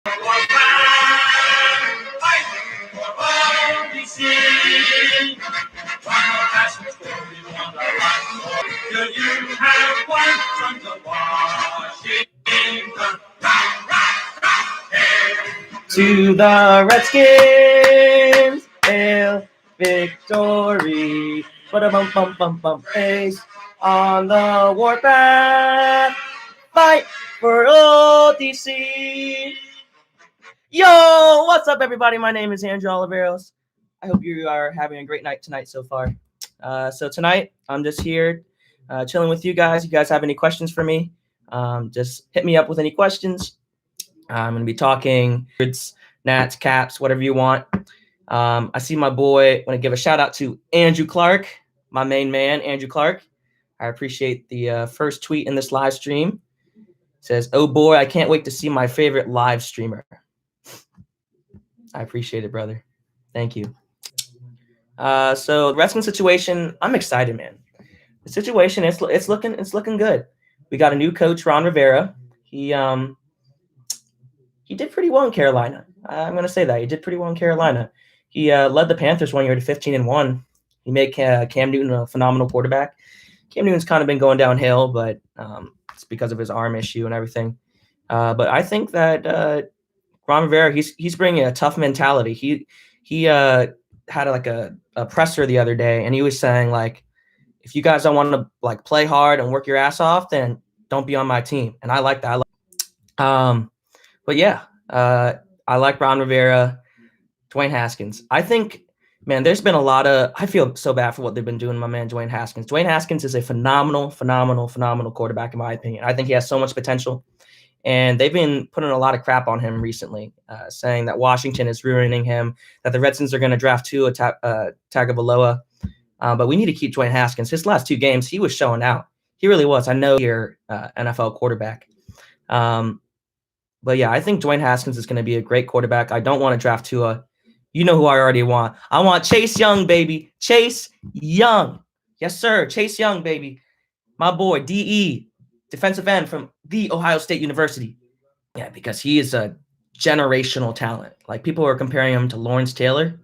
To the Redskins, hail victory. Bum face on the warpath. Fight for OTC. Yo, what's up, everybody? My name is Andrew Oliveros. I hope you are having a great night tonight so far. So tonight, I'm just here chilling with you guys. You guys have any questions for me? Just hit me up with any questions. I'm going to be talking Nats, Caps, whatever you want. I see my boy. I want to give a shout out to Andrew Clark, my main man, Andrew Clark. I appreciate the first tweet in this live stream. It says, "Oh boy, I can't wait to see my favorite live streamer." I appreciate it, brother. Thank you. So the wrestling situation, I'm excited, man. The situation, it's looking good. We got a new coach, Ron Rivera. He did pretty well in Carolina. I'm going to say that. He did pretty well in Carolina. He led the Panthers one year to 15-1. He made Cam Newton a phenomenal quarterback. Cam Newton's kind of been going downhill, but it's because of his arm issue and everything. But I think that Ron Rivera, he's bringing a tough mentality. He had like a presser the other day, and he was saying, like, if you guys don't want to like play hard and work your ass off, then don't be on my team. And I like that. But yeah, I like Ron Rivera, Dwayne Haskins. I think, man, there's been a lot of, I feel so bad for what they've been doing, my man, Dwayne Haskins. Dwayne Haskins is a phenomenal quarterback, in my opinion. I think he has so much potential. And they've been putting a lot of crap on him recently, saying that Washington is ruining him, that the Redskins are going to draft Tua Tagovailoa. But we need to keep Dwayne Haskins. His last two games, he was showing out. He really was. I know you're NFL quarterback. But yeah, I think Dwayne Haskins is going to be a great quarterback. I don't want to draft Tua. You know who I already want. I want Chase Young, baby. Chase Young. Yes, sir. Chase Young, baby. My boy, DE, defensive end from The Ohio State University. Yeah, because he is a generational talent. Like, people are comparing him to Lawrence Taylor.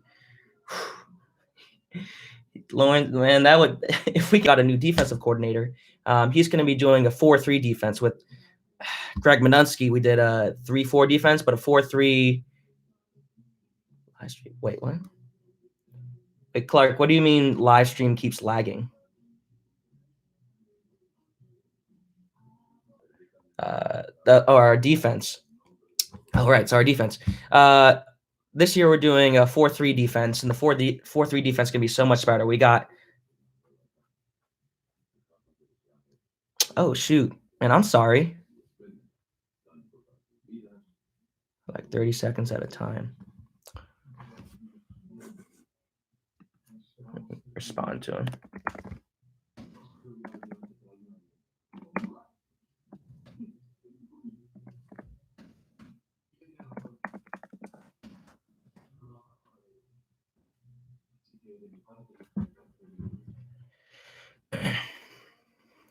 Lawrence, man, that would, if we got a new defensive coordinator, he's going to be doing a 4-3 defense with Greg Minunsky. We did a 3-4 defense, but a 4-3. Wait, what? Wait, Clark, what do you mean live stream keeps lagging? Our defense. Oh, right. So our defense. This year we're doing a 4-3 defense, and the 4-3 defense can be so much better. We got. Oh, shoot. Man, I'm sorry. Like 30 seconds at a time. Respond to him.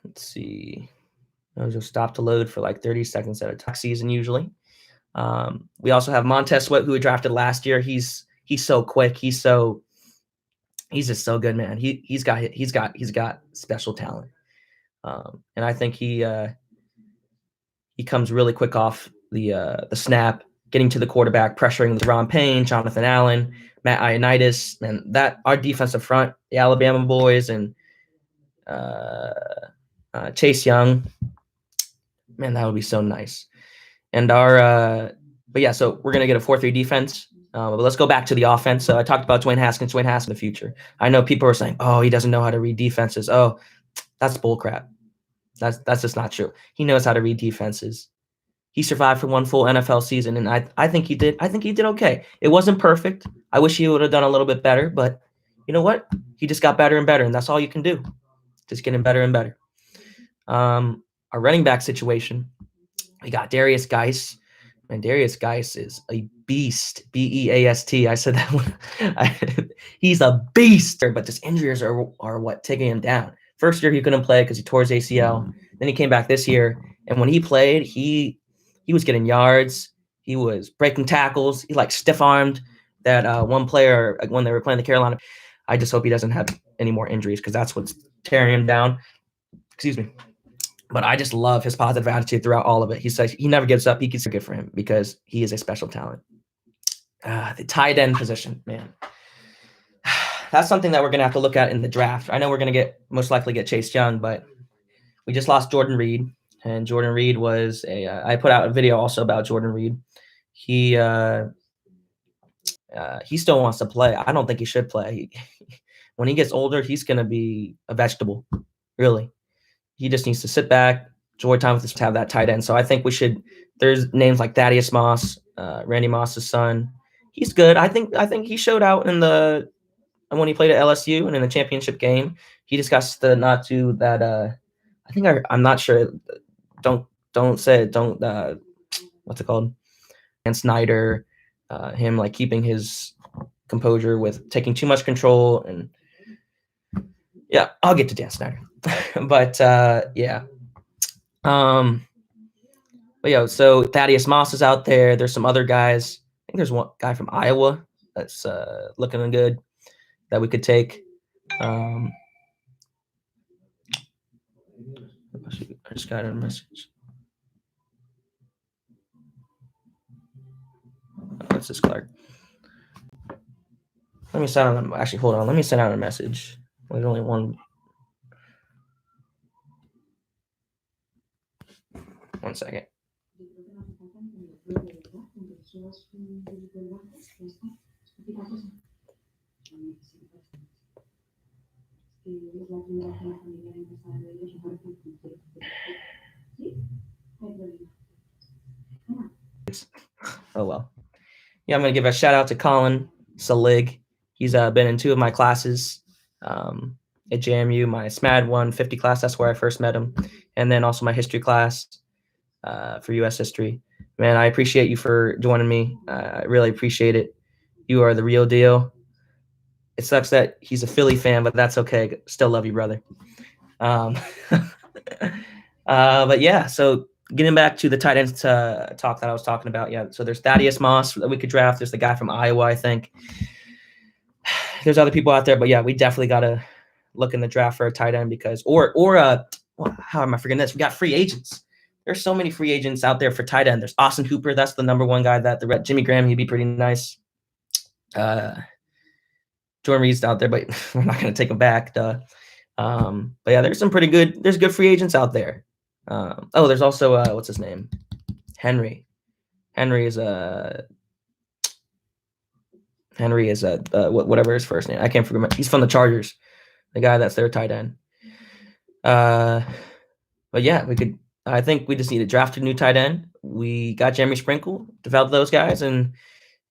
Let's see. I'll just stop to load for like 30 seconds at a time. Season usually. We also have Montez Sweat, who we drafted last year. He's so quick. He's just so good, man. He's got special talent. And I think he comes really quick off the snap, getting to the quarterback, pressuring Ron Payne, Jonathan Allen, Matt Ioannidis, and that our defensive front, the Alabama boys, and Chase Young. Man, that would be so nice. And but yeah, so we're gonna get a 4-3 defense. But let's go back to the offense. So I talked about Dwayne Haskins in the future. I know people are saying, "Oh, he doesn't know how to read defenses." Oh, that's bullcrap. That's just not true. He knows how to read defenses. He survived for one full NFL season, and I think he did. I think he did okay. It wasn't perfect. I wish he would have done a little bit better, but you know what? He just got better and better, and that's all you can do. Just getting better and better. Our running back situation, we got Darius Geis. And Darius Geis is a beast. B-E-A-S-T. I said that one. He's a beast. But just injuries are what taking him down. First year he couldn't play because he tore his ACL. Then he came back this year, and when he played, he was getting yards. He was breaking tackles. He like stiff armed that one player when they were playing the Carolina. I just hope he doesn't have any more injuries because that's what's tearing him down. Excuse me. But I just love his positive attitude throughout all of it. He says he never gives up. He keeps it good for him because he is a special talent. The tight end position, man. That's something that we're going to have to look at in the draft. I know we're going to most likely get Chase Young, but we just lost Jordan Reed. And Jordan Reed was I put out a video also about Jordan Reed. He still wants to play. I don't think he should play. When he gets older, he's going to be a vegetable, really. He just needs to sit back, enjoy time with us, have that tight end. So I think we should. There's names like Thaddeus Moss, Randy Moss's son. He's good. I think he showed out when he played at LSU and in the championship game. He just got to not do that. I'm not sure. Don't say it. Don't. What's it called? And Snyder, him like keeping his composure with taking too much control and. Yeah, I'll get to Dan Snyder. But yeah. But yeah, so Thaddeus Moss is out there. There's some other guys. I think there's one guy from Iowa that's looking good that we could take. I just got a message. What's this, Clark? Let me send out. Actually, hold on. Let me send out a message. There's only one. 1 second. Oh well. Yeah, I'm gonna give a shout out to Colin Salig. He's been in 2 of my classes at JMU, my SMAD 150 class. That's where I first met him, and then also my history class for U.S. history. Man, I appreciate you for joining me. I really appreciate it. You are the real deal. It sucks that he's a Philly fan, but that's okay. Still love you, brother. But yeah, so getting back to the tight ends talk that I was talking about. Yeah, so there's Thaddeus Moss that we could draft. There's the guy from Iowa, I think. There's other people out there, but yeah, we definitely got to look in the draft for a tight end because, how am I forgetting this? We got free agents. There's so many free agents out there for tight end. There's Austin Hooper. That's the number one guy that Jimmy Graham, he'd be pretty nice. Jordan Reed's out there, but we're not going to take him back. But yeah, there's good free agents out there. There's also, what's his name? Henry. Henry is whatever his first name. I can't remember. He's from the Chargers, the guy that's their tight end. But yeah, I think we just need to draft a new tight end. We got Jeremy Sprinkle, develop those guys, and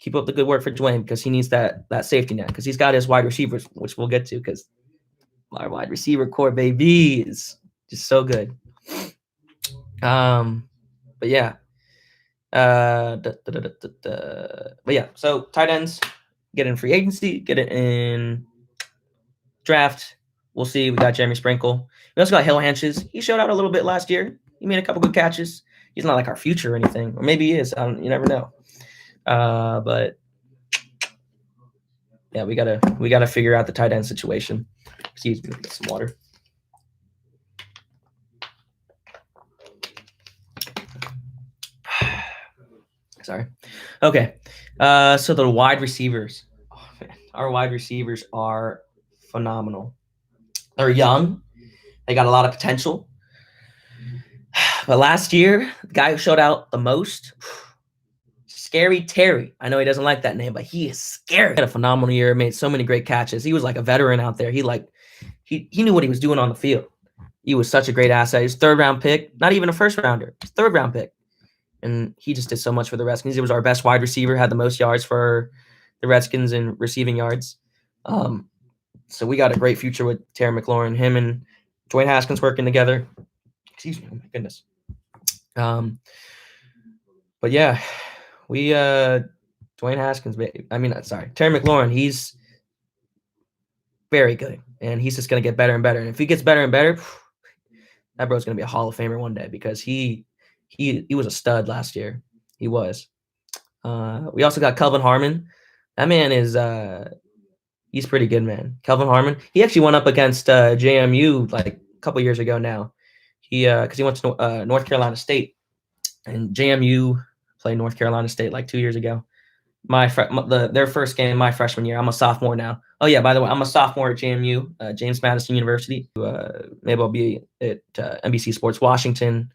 keep up the good work for Dwayne because he needs that safety net because he's got his wide receivers, which we'll get to because our wide receiver core, baby, is just so good. But yeah. But yeah, so tight ends, get in free agency, get it in draft. We'll see. We got Jeremy Sprinkle. We also got Hill Hanches. He showed out a little bit last year. He made a couple good catches. He's not like our future or anything, or maybe he is. You never know. But yeah, we gotta figure out the tight end situation. Excuse me, get some water. Sorry. Okay. So the wide receivers. Oh, man. Our wide receivers are phenomenal. They're young. They got a lot of potential. But last year, the guy who showed out the most, Scary Terry. I know he doesn't like that name, but he is scary. He had a phenomenal year, made so many great catches. He was like a veteran out there. He knew what he was doing on the field. He was such a great asset. He was 3rd-round pick, not even a first-rounder. He's 3rd-round pick. And he just did so much for the Redskins. He was our best wide receiver, had the most yards for the Redskins in receiving yards. So we got a great future with Terry McLaurin. Him and Dwayne Haskins working together. Excuse me. Oh, my goodness. But yeah, we Dwayne Haskins. Terry McLaurin. He's very good, and he's just gonna get better and better. And if he gets better and better, that bro's gonna be a Hall of Famer one day because he was a stud last year. He was. We also got Kelvin Harmon. That man is he's pretty good, man. Kelvin Harmon. He actually went up against JMU like a couple years ago now. He because he went to North Carolina State, and JMU played North Carolina State like 2 years ago. Their first game my freshman year. I'm a sophomore now. Oh yeah, by the way, I'm a sophomore at JMU, James Madison University. Maybe I'll be at NBC Sports Washington.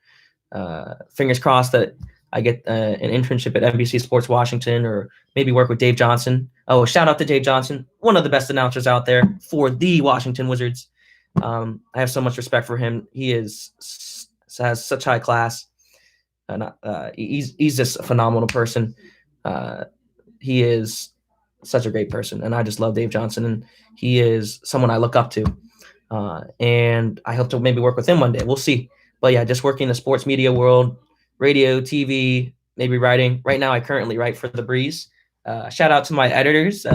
Fingers crossed that I get an internship at NBC Sports Washington, or maybe work with Dave Johnson. Oh, shout out to Dave Johnson, one of the best announcers out there for the Washington Wizards. I have so much respect for him. He has such high class, and he's just a phenomenal person. He is such a great person, and I just love Dave Johnson, and he is someone I look up to. And I hope to maybe work with him one day. We'll see. But yeah, just working in the sports media world, radio, TV, maybe writing. Right now, I currently write for The Breeze. Shout out to my editors,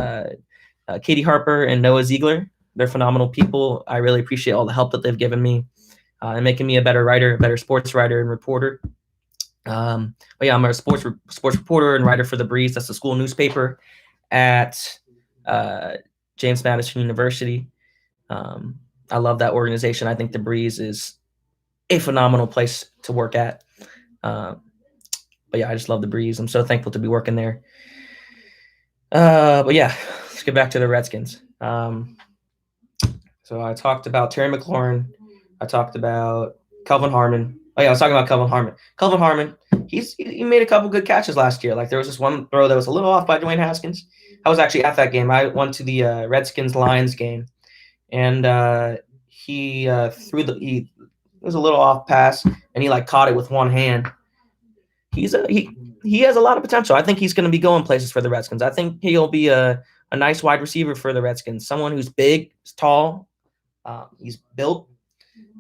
Katie Harper and Noah Ziegler. They're phenomenal people. I really appreciate all the help that they've given me and making me a better writer, a better sports writer and reporter. But yeah, I'm a sports reporter and writer for The Breeze. That's the school newspaper at James Madison University. I love that organization. I think The Breeze is a phenomenal place to work at. But yeah, I just love The Breeze. I'm so thankful to be working there. But yeah, let's get back to the Redskins. So I talked about Terry McLaurin. I talked about Kelvin Harmon. Oh yeah, I was talking about Kelvin Harmon. Kelvin Harmon, he made a couple good catches last year. Like there was this one throw that was a little off by Dwayne Haskins. I was actually at that game. I went to the Redskins-Lions game, and he it was a little off pass, and he like caught it with one hand. He has a lot of potential. I think he's going to be going places for the Redskins. I think he'll be a nice wide receiver for the Redskins. Someone who's big, is tall, he's built.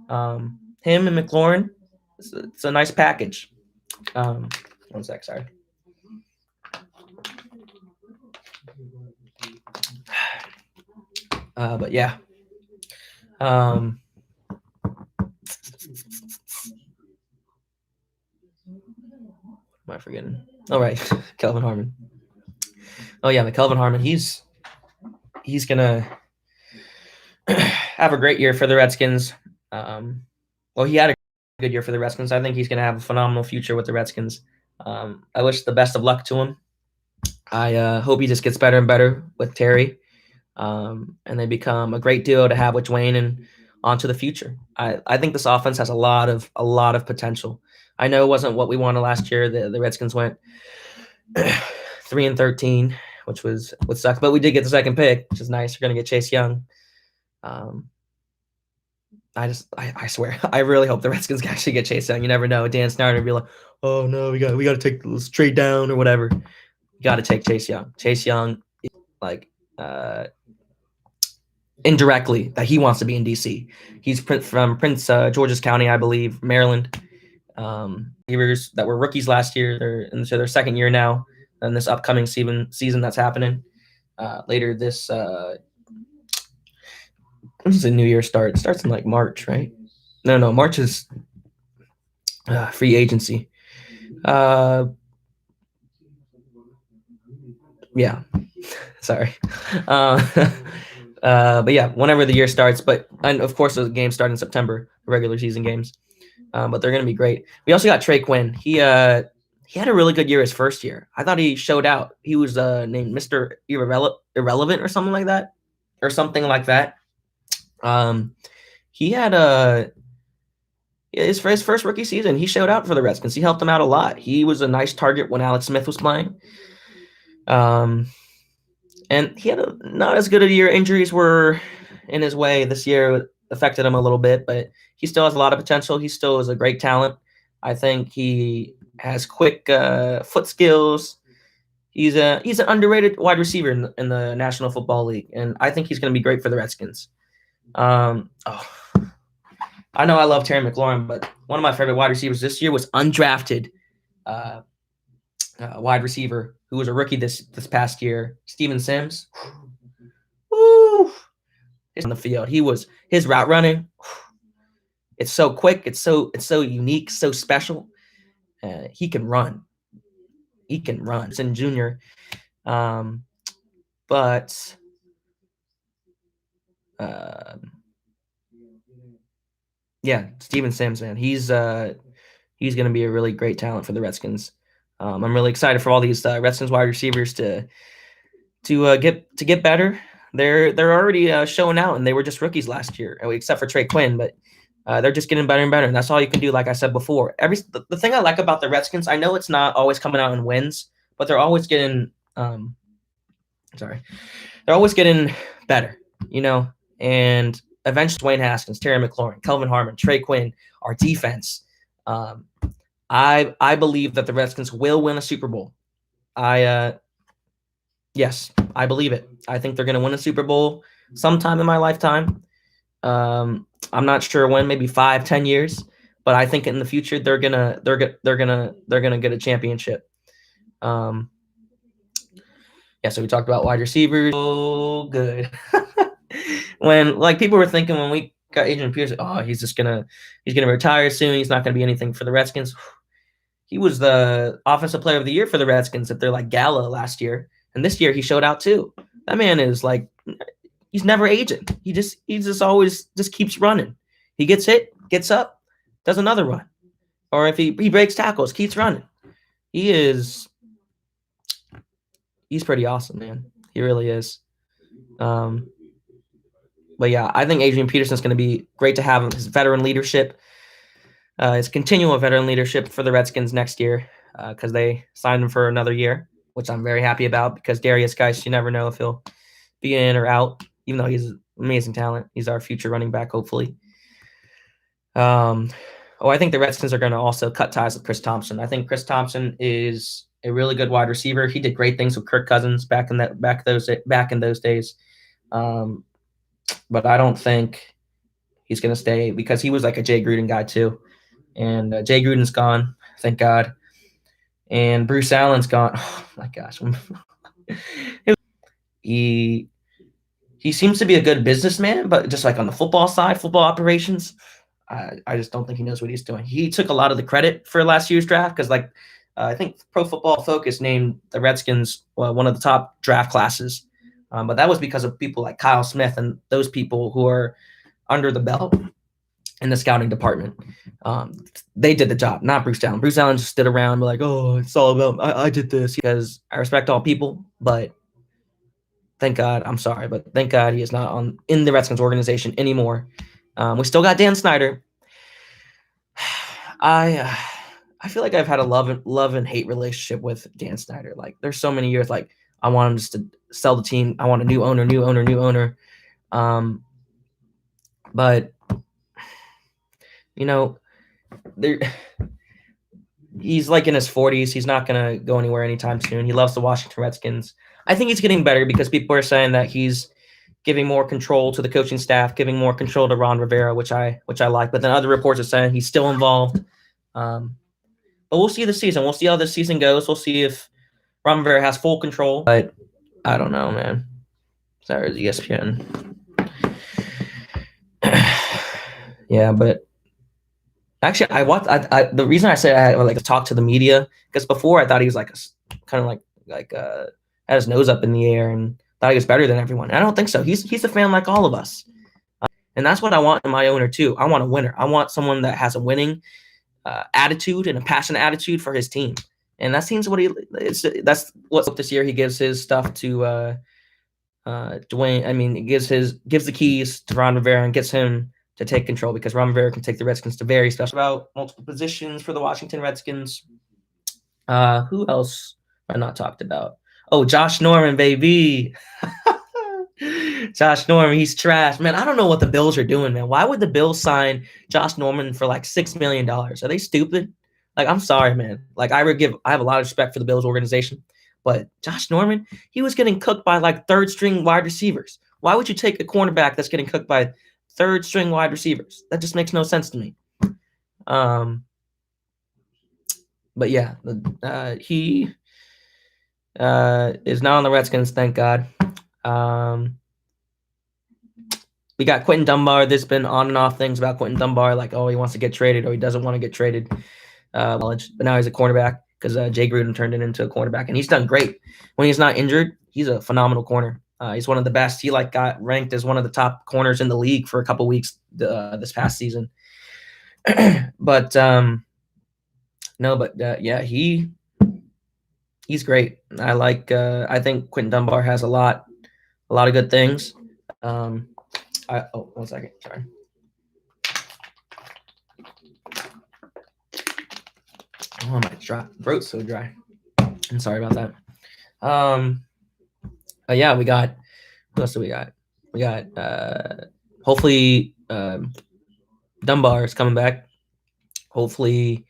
Him and McLaurin, it's a nice package. One sec, sorry. But yeah. What am I forgetting? All right, Kelvin Harmon. Oh yeah, but Kelvin Harmon, he's gonna have a great year for the Redskins. Well, he had a good year for the Redskins. I think he's gonna have a phenomenal future with the Redskins. I wish the best of luck to him. I hope he just gets better and better with Terry, and they become a great duo to have with Dwayne and on to the future. I think this offense has a lot of potential. I know it wasn't what we wanted last year. The Redskins went 3-13, which sucks, but we did get the second pick, which is nice. We're gonna get Chase Young. I swear, I really hope the Redskins actually get Chase Young. You never know. Dan Snyder would be like, "Oh no, we got to take this trade down or whatever." You got to take Chase Young. Chase Young, like indirectly, that he wants to be in DC. He's from Prince George's County, I believe, Maryland. Receivers that were rookies last year, they're into their second year now, and this upcoming season that's happening later this. When does the new year start? It starts in like March, right? No, March is free agency. Yeah, sorry. But yeah, whenever the year starts, and of course the games start in September, regular season games. But they're gonna be great. We also got Trey Quinn. He had a really good year his first year. I thought he showed out. He was named Mr. Irrelevant or something like that. He had his first rookie season. He showed out for the Redskins. He helped them out a lot. He was a nice target when Alex Smith was playing. And he had not as good a year. Injuries were in his way this year, affected him a little bit, but he still has a lot of potential. He still is a great talent. I think he has quick foot skills. He's an underrated wide receiver in the National Football League, and I think he's going to be great for the Redskins. I know I love Terry McLaurin, but one of my favorite wide receivers this year was undrafted wide receiver who was a rookie this past year, Steven Sims. Woo! On the field, his route running. It's so quick. It's so unique, so special. He can run. he can run. It's in junior. But yeah, Steven Sims, man, he's going to be a really great talent for the Redskins. I'm really excited for all these Redskins wide receivers to get better. They're already showing out, and they were just rookies last year, except for Trey Quinn. But they're just getting better and better, and that's all you can do. Like I said before, the thing I like about the Redskins, I know it's not always coming out in wins, but they're always getting they're always getting better, and eventually Dwayne Haskins, Terry McLaurin, Kelvin Harmon, Trey Quinn, our defense. I believe that the Redskins will win a Super Bowl. Yes, I believe it. I think they're going to win a Super Bowl sometime in my lifetime. I'm not sure when, maybe 5-10 years, but I think in the future they're gonna get a championship. Yeah, so we talked about wide receivers. So good. When people were thinking when we got Adrian Peterson, oh, he's gonna retire soon. He's not gonna be anything for the Redskins. He was the offensive player of the year for the Redskins at their gala last year, and this year he showed out too. That man is he's never aging. He just always just keeps running. He gets hit, gets up, does another run, or if he breaks tackles, keeps running. He's pretty awesome, man. He really is. But yeah, I think Adrian Peterson's going to be great to have his veteran leadership, his continual veteran leadership for the Redskins next year, because they signed him for another year, which I'm very happy about because Darius Geis, you never know if he'll be in or out, even though he's an amazing talent. He's our future running back, hopefully. I think the Redskins are going to also cut ties with Chris Thompson. I think Chris Thompson is a really good wide receiver. He did great things with Kirk Cousins back in those days. But I don't think he's going to stay because he was like a Jay Gruden guy too. And Jay Gruden's gone, thank God. And Bruce Allen's gone. Oh my gosh. He seems to be a good businessman, but just on the football side, football operations, I just don't think he knows what he's doing. He took a lot of the credit for last year's draft because I think Pro Football Focus named the Redskins one of the top draft classes. But that was because of people like Kyle Smith and those people who are under the belt in the scouting department. They did the job, not Bruce Allen. Bruce Allen just stood around and be like, oh, it's all about I did this. Because I respect all people, but thank God, I'm sorry, but thank God he is not in the Redskins organization anymore. We still got Dan Snyder. I feel like I've had a love and hate relationship with Dan Snyder. There's so many years I want him just to sell the team. I want a new owner. But he's in his 40s. He's not gonna go anywhere anytime soon. He loves the Washington Redskins. I think he's getting better because people are saying that he's giving more control to the coaching staff, giving more control to Ron Rivera, which I like. But then other reports are saying he's still involved. But we'll see this season. We'll see how this season goes. We'll see if Ron Rivera has full control. But I don't know, man. Sorry, ESPN. Yeah, but actually, I watched. The reason I say I to talk to the media because before I thought he was kind of had his nose up in the air and thought he was better than everyone. And I don't think so. He's a fan like all of us, and that's what I want in my owner too. I want a winner. I want someone that has a winning attitude and a passionate attitude for his team. And that seems that's what this year he gives his stuff to Dwayne. I mean, he gives the keys to Ron Rivera and gets him to take control because Ron Rivera can take the Redskins to very special about multiple positions for the Washington Redskins. Who else have I not talked about? Oh, Josh Norman, baby. Josh Norman, he's trash. Man, I don't know what the Bills are doing, man. Why would the Bills sign Josh Norman for $6 million? Are they stupid? I'm sorry, man. I have a lot of respect for the Bills organization, but Josh Norman, he was getting cooked by third string wide receivers. Why would you take a cornerback that's getting cooked by third string wide receivers? That just makes no sense to me. But yeah, he is now on the Redskins, thank God. We got Quentin Dunbar. There's been on and off things about Quentin Dunbar, he wants to get traded or he doesn't want to get traded. But now he's a cornerback. because Jay Gruden turned it into a cornerback, and he's done great. When he's not injured, he's a phenomenal corner. He's one of the best. He got ranked as one of the top corners in the league for a couple weeks this past season. But yeah, he's great. I think Quentin Dunbar has a lot of good things. 1 second, sorry. Oh, my throat's so dry. I'm sorry about that. Yeah, we got. What else do we got? We got. Hopefully, Dunbar is coming back. Hopefully,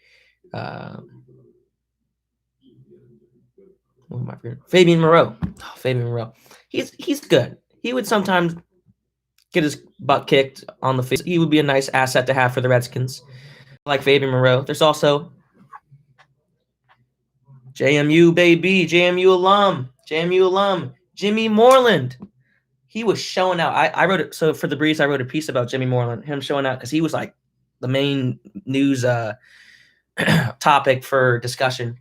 Fabian Moreau. Oh, Fabian Moreau. He's good. He would sometimes get his butt kicked on the face. He would be a nice asset to have for the Redskins. Like Fabian Moreau. There's also JMU, baby. JMU alum. Jimmy Moreland. He was showing out. I wrote it. So for the Breeze, I wrote a piece about Jimmy Moreland, him showing out, because he was like the main news topic of discussion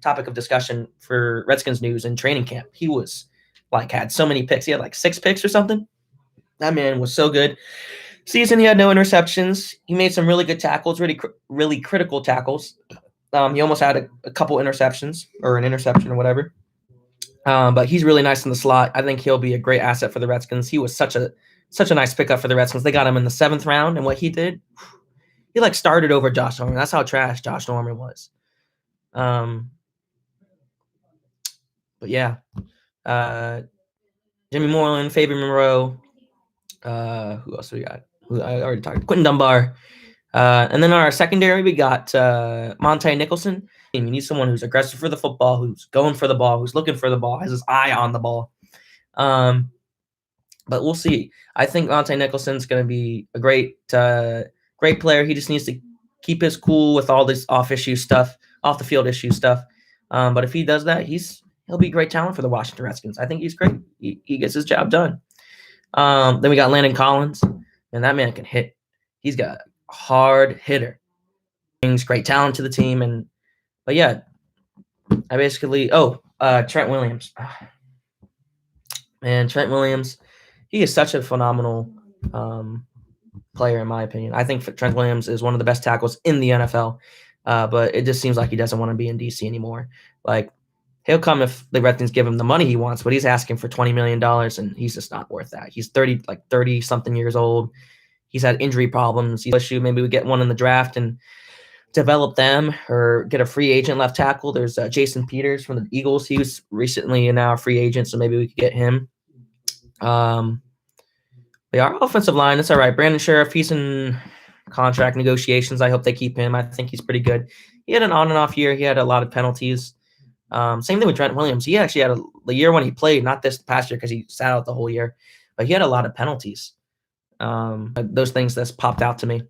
for Redskins news in training camp. He was had so many picks. He had 6 picks or something. That man was so good. Season, he had no interceptions. He made some really good tackles, really critical tackles. He almost had a couple interceptions, or an interception or whatever. But he's really nice in the slot. I think he'll be a great asset for the Redskins. He was such a nice pickup for the Redskins. They got him in the 7th round, and what he did, he started over Josh Norman. That's how trash Josh Norman was. But yeah, Jimmy Moreland, Fabian Moreau. Who else we got? I already talked. Quentin Dunbar. And then on our secondary, we got Monte Nicholson. You need someone who's aggressive for the football, who's going for the ball, who's looking for the ball, has his eye on the ball. But we'll see. I think Monte Nicholson's going to be a great player. He just needs to keep his cool with all this off the field issue stuff. But if he does that, he'll be great talent for the Washington Redskins. I think he's great. He gets his job done. Then we got Landon Collins, and that man can hit. He's got a hard hitter. Brings great talent to the team, but yeah, I basically Trent Williams. Man, Trent Williams, he is such a phenomenal player in my opinion. I think Trent Williams is one of the best tackles in the NFL, but it just seems like he doesn't want to be in DC anymore. He'll come if the Redskins give him the money he wants, but he's asking for $20 million, and he's just not worth that. He's 30-something years old. He's had injury problems. Maybe we get one in the draft and develop them, or get a free agent left tackle. There's Jason Peters from the Eagles. He was recently now a free agent, so maybe we could get him. Our offensive line, it's all right. Brandon Sheriff, he's in contract negotiations. I hope they keep him. I think he's pretty good. He had an on and off year. He had a lot of penalties. Same thing with Trent Williams. He actually had the year when he played, not this past year because he sat out the whole year, but he had a lot of penalties. Those things that's popped out to me.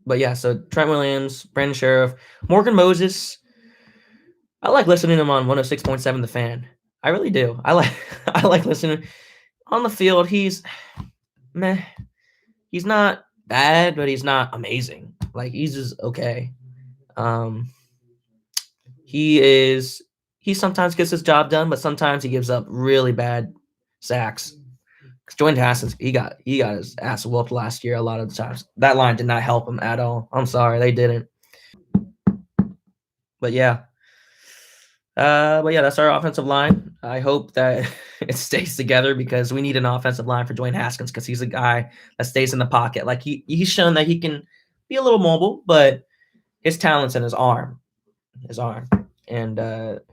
But yeah, so Trent Williams, Brandon Sheriff, Morgan Moses. I like listening to him on 106.7 The Fan. I really do. I like listening. On the field, he's meh. He's not bad, but he's not amazing. He's just okay. He sometimes gets his job done, but sometimes he gives up really bad sacks. Because Dwayne Haskins, he got his ass whooped last year a lot of the times. That line did not help him at all. I'm sorry, they didn't. But yeah. That's our offensive line. I hope that it stays together, because we need an offensive line for Dwayne Haskins, because he's a guy that stays in the pocket. He's shown that he can be a little mobile, but his talent's in his arm. And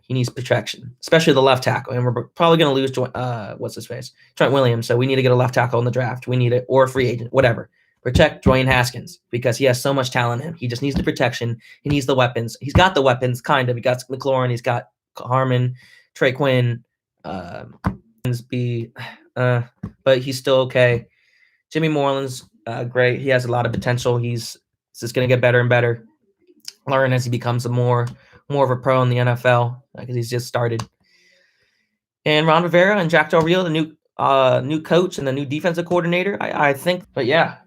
he needs protection, especially the left tackle. And we're probably going to lose Trent Williams. So we need to get a left tackle in the draft. We need it, or a free agent, whatever. Protect Dwayne Haskins, because he has so much talent in him. He just needs the protection. He needs the weapons. He's got the weapons, kind of. He got McLaurin. He's got Harmon, Trey Quinn. But he's still okay. Jimmy Moreland's great. He has a lot of potential. He's just going to get better and better. Learn as he becomes more of a pro in the NFL, because he's just started. And Ron Rivera and Jack Del Rio, the new coach and the new defensive coordinator, I think. But yeah,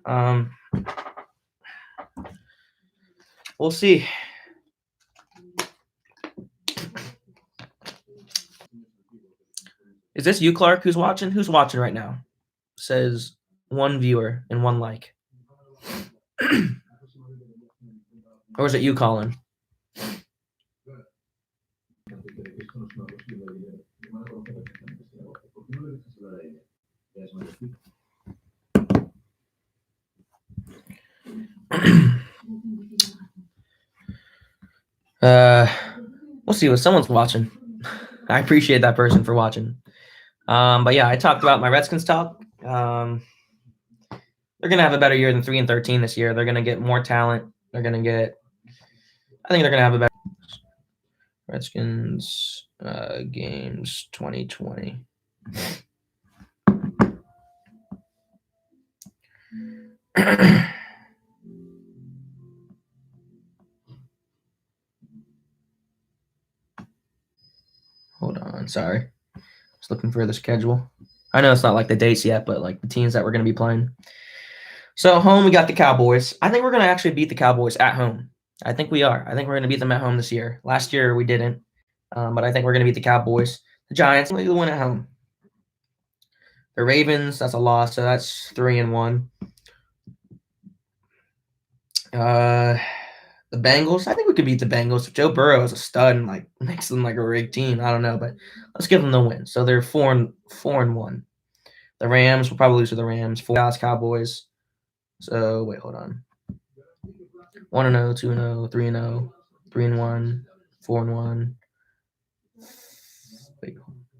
We'll see. Is this you, Clark, who's watching? Who's watching right now? Says one viewer and one like. Or is it you, Colin? We'll see what someone's watching. I appreciate that person for watching. But yeah, I talked about my Redskins talk. They're gonna have a better year than 3-13 this year. They're gonna get more talent. I think they're gonna have a better Redskins games 2020. Hold on, sorry. Just looking for the schedule. I know it's not like the dates yet, but like the teams that we're gonna be playing. So home, we got the Cowboys. I think we're gonna actually beat the Cowboys at home. I think we are. I think we're gonna beat them at home this year. Last year we didn't, but I think we're gonna beat the Cowboys. The Giants, we win at home. The Ravens, that's a loss, so that's 3-1. The Bengals, I think we could beat the Bengals. Joe Burrow is a stud and like makes them like a rigged team. I don't know, but let's give them the win. So they're 4-1. The Rams will probably lose to the Rams. 4 Dallas Cowboys. So wait, hold on. 1-0, 2-0, 3-0, 3-1, 4-1. Wait,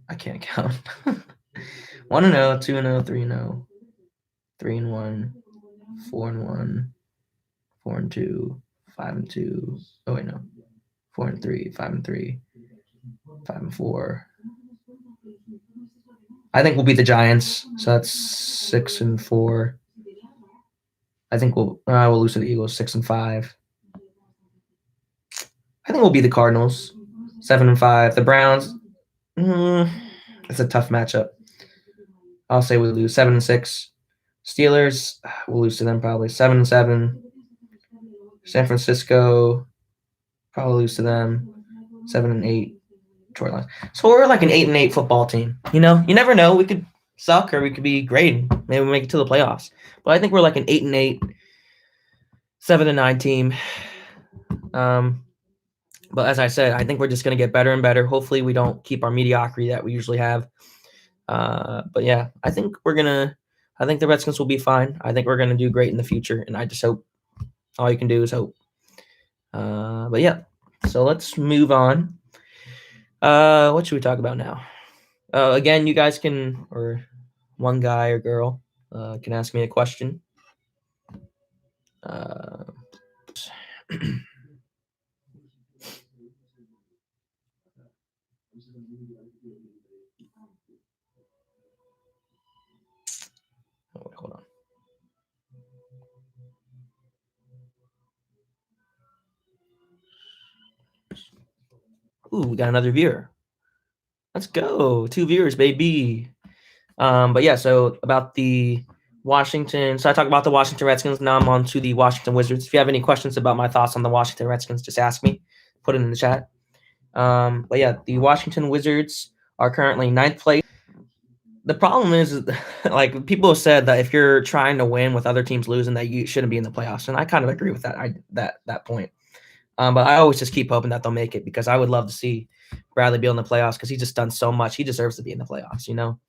I can't count. 1-0, 2-0, 3-0, 3-1, 4-1, 4-2, 5-2. Oh wait, no. 4-3, 5-3, 5-4. I think we'll beat the Giants, so that's 6-4. I think we'll lose to the Eagles 6-5. I think we'll beat the Cardinals 7-5. The Browns, it's a tough matchup. I'll say we lose 7-6. Steelers, we'll lose to them probably 7-7. San Francisco, probably lose to them 7-8. So we're like an 8-8 football team. You know, you never know. We could suck or we could be great. Maybe we make it to the playoffs. But I think we're like an 8-8, 7-9 team. But as I said, I think we're just going to get better and better. Hopefully, we don't keep our mediocrity that we usually have. But yeah, I think the Redskins will be fine. I think we're going to do great in the future. And I just hope all you can do is hope. But yeah, so let's move on. What should we talk about now? Again, you guys can, or one guy or girl can ask me a question. Hold on. Ooh, we got another viewer. Let's go. 2 viewers, baby. But yeah, so about the Washington. So I talked about the Washington Redskins. Now I'm on to the Washington Wizards. If you have any questions about my thoughts on the Washington Redskins, just ask me. Put it in the chat. But yeah, the Washington Wizards are currently 9th place. The problem is, like, people have said that if you're trying to win with other teams losing, that you shouldn't be in the playoffs, and I kind of agree with that point. But I always just keep hoping that they'll make it because I would love to see Bradley be in the playoffs because he's just done so much. He deserves to be in the playoffs, you know.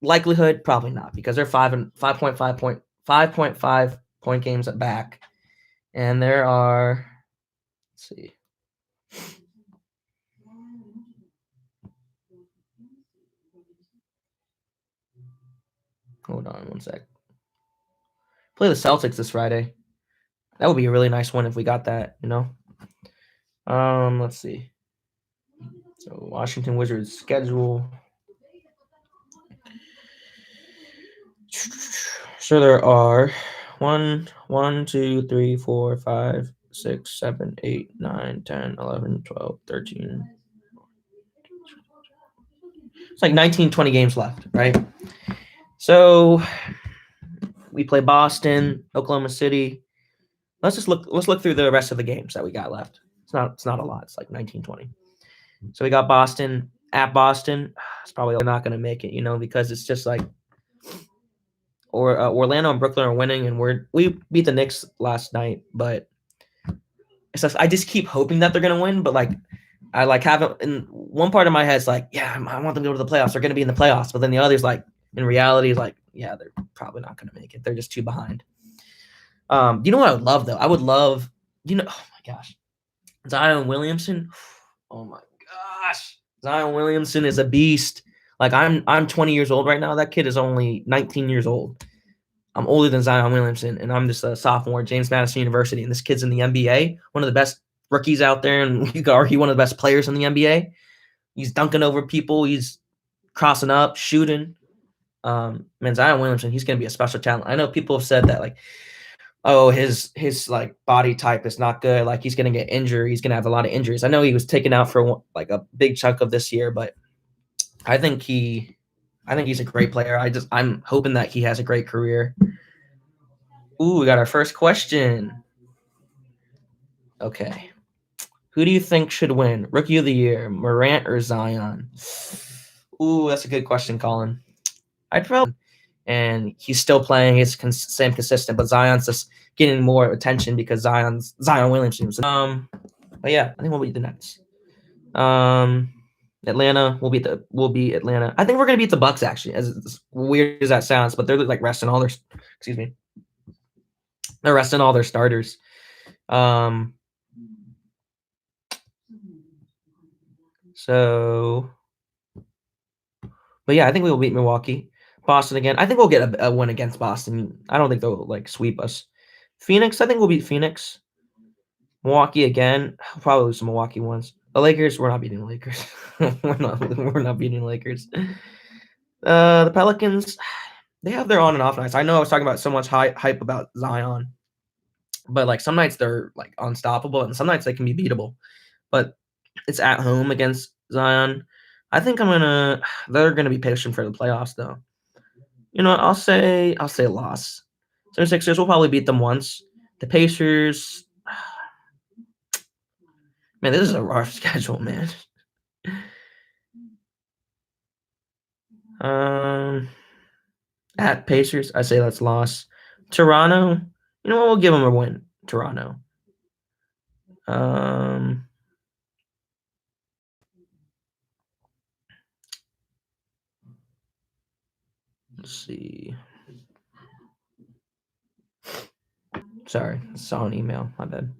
Likelihood probably not because they're 5.5 point games at back, and there are. Let's see. Hold on one sec. Play the Celtics this Friday. That would be a really nice one if we got that, you know. Let's see. So Washington Wizards schedule. So there are 1, 2, 3, 4, 5, 6, 7, 8, 9, 10, 11, 12, 13. It's like 19, 20 games left, right? So We play Boston, Oklahoma City. Let's look through the rest of the games that we got left. It's not a lot. It's like 19, 20. So we got Boston at Boston. It's probably not going to make it, because it's just like Orlando and Brooklyn are winning, and we beat the Knicks last night, but it's just, I just keep hoping that they're going to win, but like I like have it in one part of my head is like, yeah, I want them to go to the playoffs. They're going to be in the playoffs, but then the other's like, in reality, is like, yeah, they're probably not going to make it. They're just too behind. You know what I would love though? I would love, oh my gosh, Zion Williamson. Oh my gosh, Zion Williamson is a beast. Like I'm 20 years old right now. That kid is only 19 years old. I'm older than Zion Williamson, and I'm just a sophomore at James Madison University, and this kid's in the NBA, one of the best rookies out there, and you could argue one of the best players in the NBA. He's dunking over people. He's crossing up, shooting. Man, Zion Williamson, he's going to be a special talent. I know people have said that, like, oh, his like body type is not good. Like he's going to get injured. He's going to have a lot of injuries. I know he was taken out for like a big chunk of this year, but I think he's a great player. I'm hoping that he has a great career. Ooh, we got our first question. Okay. Who do you think should win? Rookie of the Year, Morant or Zion? Ooh, that's a good question, Colin. I'd probably, and he's still playing. He's same consistent, but Zion's just getting more attention because Zion Williamson. But yeah, I think we'll beat the Nets. Atlanta will beat Atlanta. I think we're gonna beat the Bucks actually. As weird as that sounds, but they're like resting all their, excuse me, they're resting all their starters. So, but yeah, I think we will beat Milwaukee. Boston again. I think we'll get a win against Boston. I don't think they'll like sweep us. Phoenix, I think we'll beat Phoenix. Milwaukee again. Probably lose some Milwaukee ones. The Lakers, we're not beating the Lakers. we're not beating the Lakers. The Pelicans, they have their on and off nights. I know I was talking about so much hype about Zion, but like some nights they're like unstoppable, and some nights they can be beatable. But it's at home against Zion. I think they're gonna be patient for the playoffs though. You know what? I'll say a loss. 76ers will probably beat them once. The Pacers, man, this is a rough schedule, man. At Pacers, I say that's loss. Toronto, you know what? We'll give them a win. Toronto. Let's see. Sorry, I saw an email. My bad.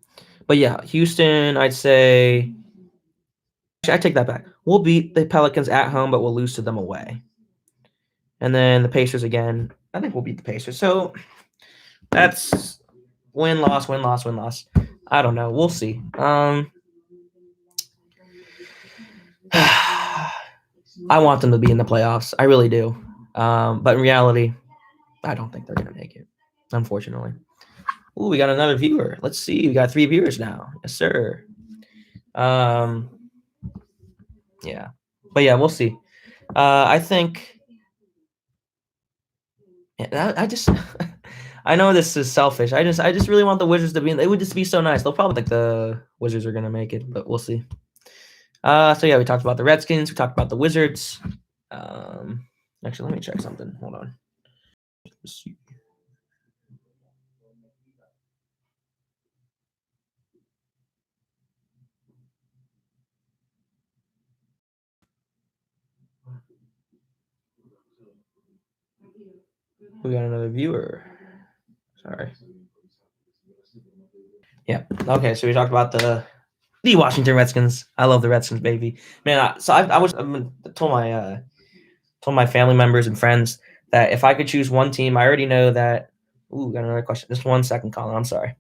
But yeah, Houston, I'd say. Actually, I take that back. We'll beat the Pelicans at home, but we'll lose to them away. And then the Pacers again. I think we'll beat the Pacers. So that's win, loss, win, loss, win, loss. I don't know. We'll see. I want them to be in the playoffs. I really do. But in reality, I don't think they're going to make it, unfortunately. Ooh, we got another viewer. Let's see. We got 3 viewers now. Yes, sir. Yeah. But yeah, we'll see. I think I just I know this is selfish. I just really want the Wizards to be. They would just be so nice. They'll probably think the Wizards are gonna make it, but we'll see. So yeah, we talked about the Redskins. We talked about the Wizards. Actually, let me check something. Hold on. Let's see. We got another viewer. Sorry. Yeah. Okay. So we talked about the Washington Redskins. I love the Redskins, baby. Man, I told my family members and friends that if I could choose one team, I already know that. Ooh, got another question. Just 1 second, Colin. I'm sorry.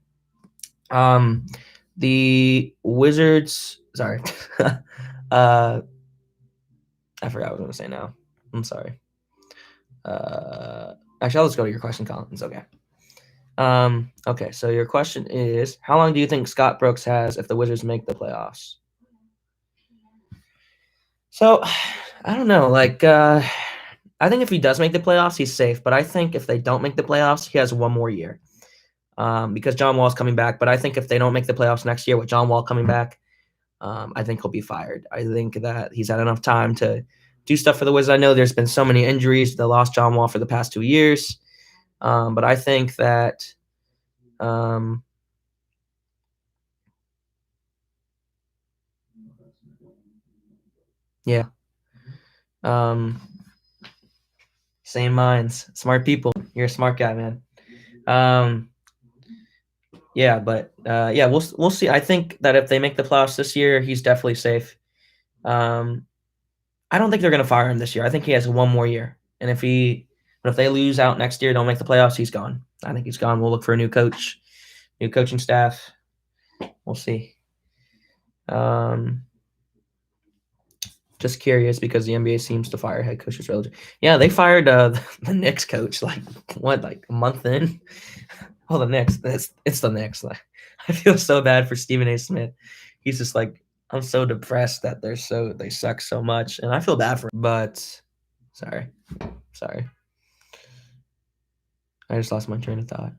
The Wizards. Sorry. I forgot what I was going to say now. I'm sorry. Actually, I'll just go to your question, Colin. It's okay. Okay, so your question is, how long do you think Scott Brooks has if the Wizards make the playoffs? So, I don't know. Like, I think if he does make the playoffs, he's safe. But I think if they don't make the playoffs, he has one more year. Because John Wall's coming back. But I think if they don't make the playoffs next year with John Wall coming back, I think he'll be fired. I think that he's had enough time to do stuff for the Wizards. I know there's been so many injuries. They lost John Wall for the past 2 years. But I think that yeah. Same minds, smart people. You're a smart guy, man. Yeah, but yeah, we'll see. I think that if they make the playoffs this year, he's definitely safe. I don't think they're gonna fire him this year. I think he has one more year, and but if they lose out next year, don't make the playoffs, he's gone. I think he's gone. We'll look for a new coach, new coaching staff. We'll see. Just curious because the NBA seems to fire head coaches relatively. Yeah, they fired the Knicks coach like a month in. Oh, the Knicks. It's the Knicks. Like, I feel so bad for Stephen A. Smith. He's just like, I'm so depressed that they suck so much, and I feel bad for him. But sorry, I just lost my train of thought.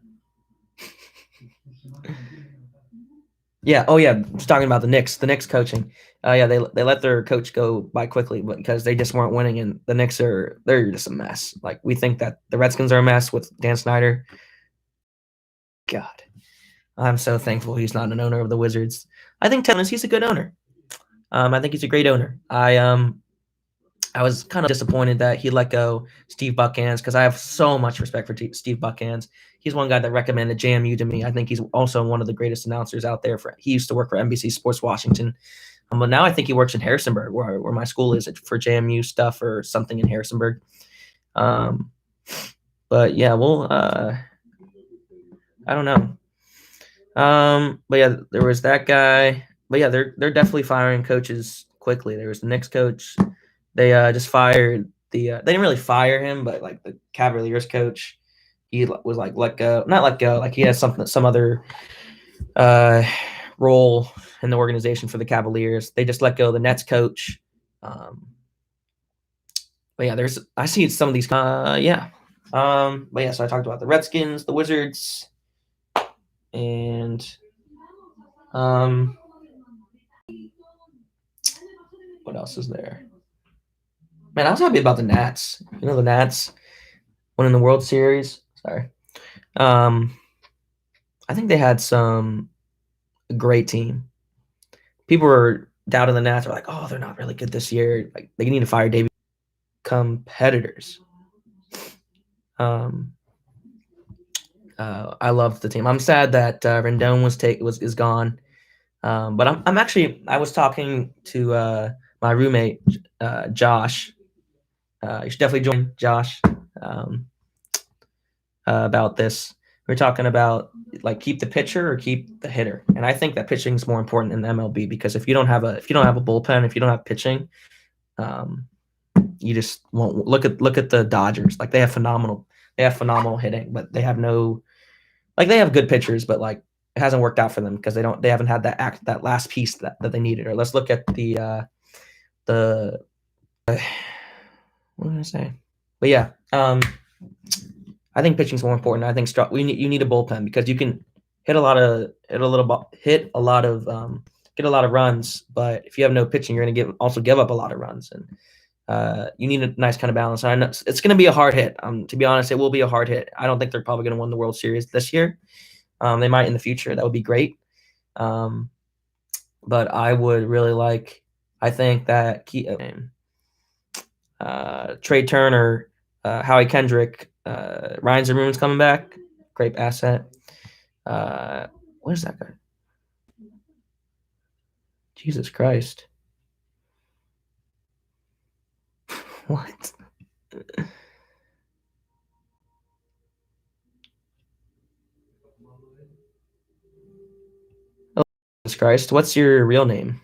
Yeah. Oh yeah. Just talking about the Knicks. The Knicks coaching. Yeah, they let their coach go by quickly, but because they just weren't winning, and the Knicks they're just a mess. Like we think that the Redskins are a mess with Dan Snyder. God, I'm so thankful he's not an owner of the Wizards. I think he's a good owner. I think he's a great owner. I was kind of disappointed that he let go Steve Buckhans because I have so much respect for Steve Buckhans. He's one guy that recommended JMU to me. I think he's also one of the greatest announcers out there. He used to work for NBC Sports Washington, but now I think he works in Harrisonburg, where my school is, for JMU stuff or something in Harrisonburg. But yeah, I don't know. But yeah, there was that guy. But yeah, they're definitely firing coaches quickly. There was the Knicks coach. They just fired they didn't really fire him, but like the Cavaliers coach, he was like not let go. Like he has some other role in the organization for the Cavaliers. They just let go the Nets coach. But yeah, I see some of these. Yeah. But yeah, so I talked about the Redskins, the Wizards, and what else is there? Man, I was happy about the Nats. You know, the Nats winning the World Series. Sorry. I think they had a great team. People were doubting the Nats. Were like, oh, they're not really good this year. Like they need to fire David. Competitors. I love the team. I'm sad that Rendon is gone. But I'm actually I was talking to my roommate Josh. You should definitely join Josh about this. We're talking about like keep the pitcher or keep the hitter, and I think that pitching is more important in the MLB because if you don't have a bullpen, if you don't have pitching, you just won't look at the Dodgers. Like they have phenomenal hitting, but they have no they have good pitchers, but like it hasn't worked out for them because they haven't had that last piece that they needed. Or let's look at the what did I say? But yeah, I think pitching is more important. I think you need a bullpen because you can hit a lot of get a lot of runs, but if you have no pitching, you're going to give up a lot of runs, and you need a nice kind of balance. I know it's going to be a hard hit. To be honest, it will be a hard hit. I don't think they're probably going to win the World Series this year. They might in the future. That would be great. But I would really like. I think that Trey Turner, Howie Kendrick, Ryan Zimmerman's coming back. Great asset. What is that guy? Jesus Christ. What? Oh, Jesus Christ. What's your real name?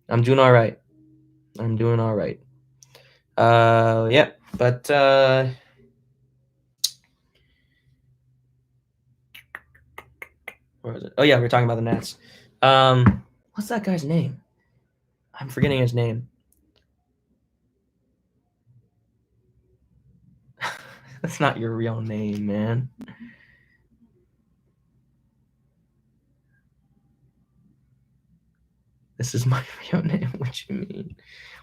I'm doing all right. Yeah, but where was it? Oh yeah, we're talking about the Nats. What's that guy's name? I'm forgetting his name. That's not your real name, man. This is my real name. What you mean?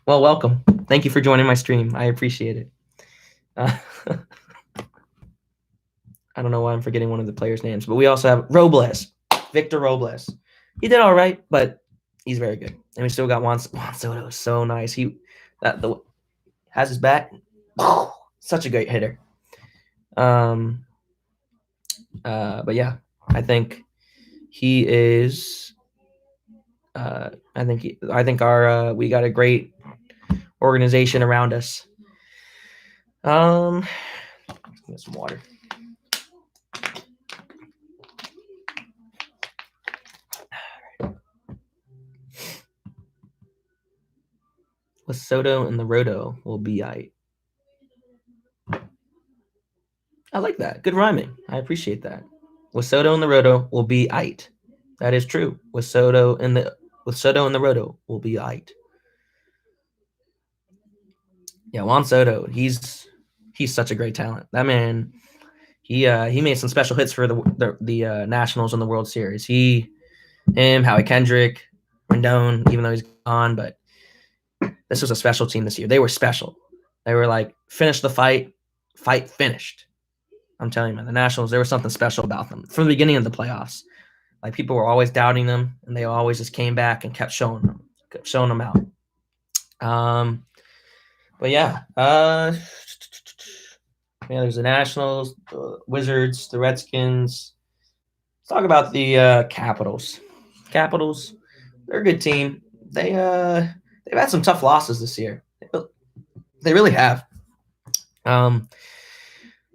Well, welcome. Thank you for joining my stream. I appreciate it. I don't know why I'm forgetting one of the players' names, but we also have Robles, Victor Robles. He did all right, but he's very good. And we still got Juan Soto. So nice. He has his bat. Such a great hitter. But yeah, I think he is. I think our we got a great organization around us. Get some water. With Soto and the Roto will be I like that. Good rhyming. I appreciate that. With Soto and the Roto will be aight. That is true. With Soto and the Roto will be aight. Yeah, Juan Soto, he's such a great talent. That man, he made some special hits for the Nationals in the World Series. Him, Howie Kendrick, Rendon, even though he's gone, but this was a special team this year. They were special. They were like, finish the fight finished. I'm telling you, man, the Nationals, there was something special about them from the beginning of the playoffs. Like, people were always doubting them, and they always just came back and kept showing them out. But yeah, there's the Nationals, the Wizards, the Redskins. Let's talk about the Capitals. Capitals, they're a good team. They've had some tough losses this year. They really have.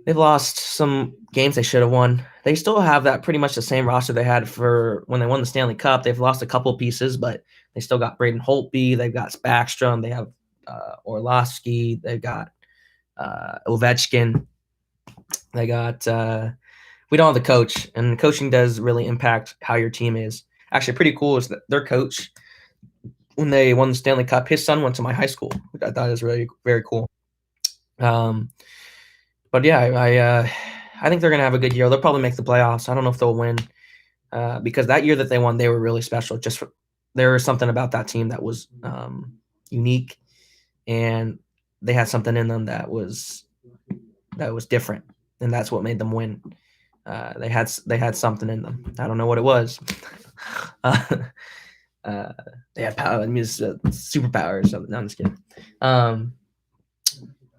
They've lost some games they should have won. They still have that pretty much the same roster they had for when they won the Stanley Cup. They've lost a couple pieces, but they still got Braden Holtby. They've got Backstrom. They have Orlovsky. They've got Ovechkin. They got we don't have the coach, and coaching does really impact how your team is. Actually, pretty cool is that their coach, when they won the Stanley Cup, his son went to my high school, which I thought is really very cool. But yeah, I think they're gonna have a good year. They'll probably make the playoffs. I don't know if they'll win because that year that they won, they were really special. There was something about that team that was unique, and they had something in them that was different, and that's what made them win. They had something in them. I don't know what it was. They had power. I mean, superpowers. No, I'm just kidding.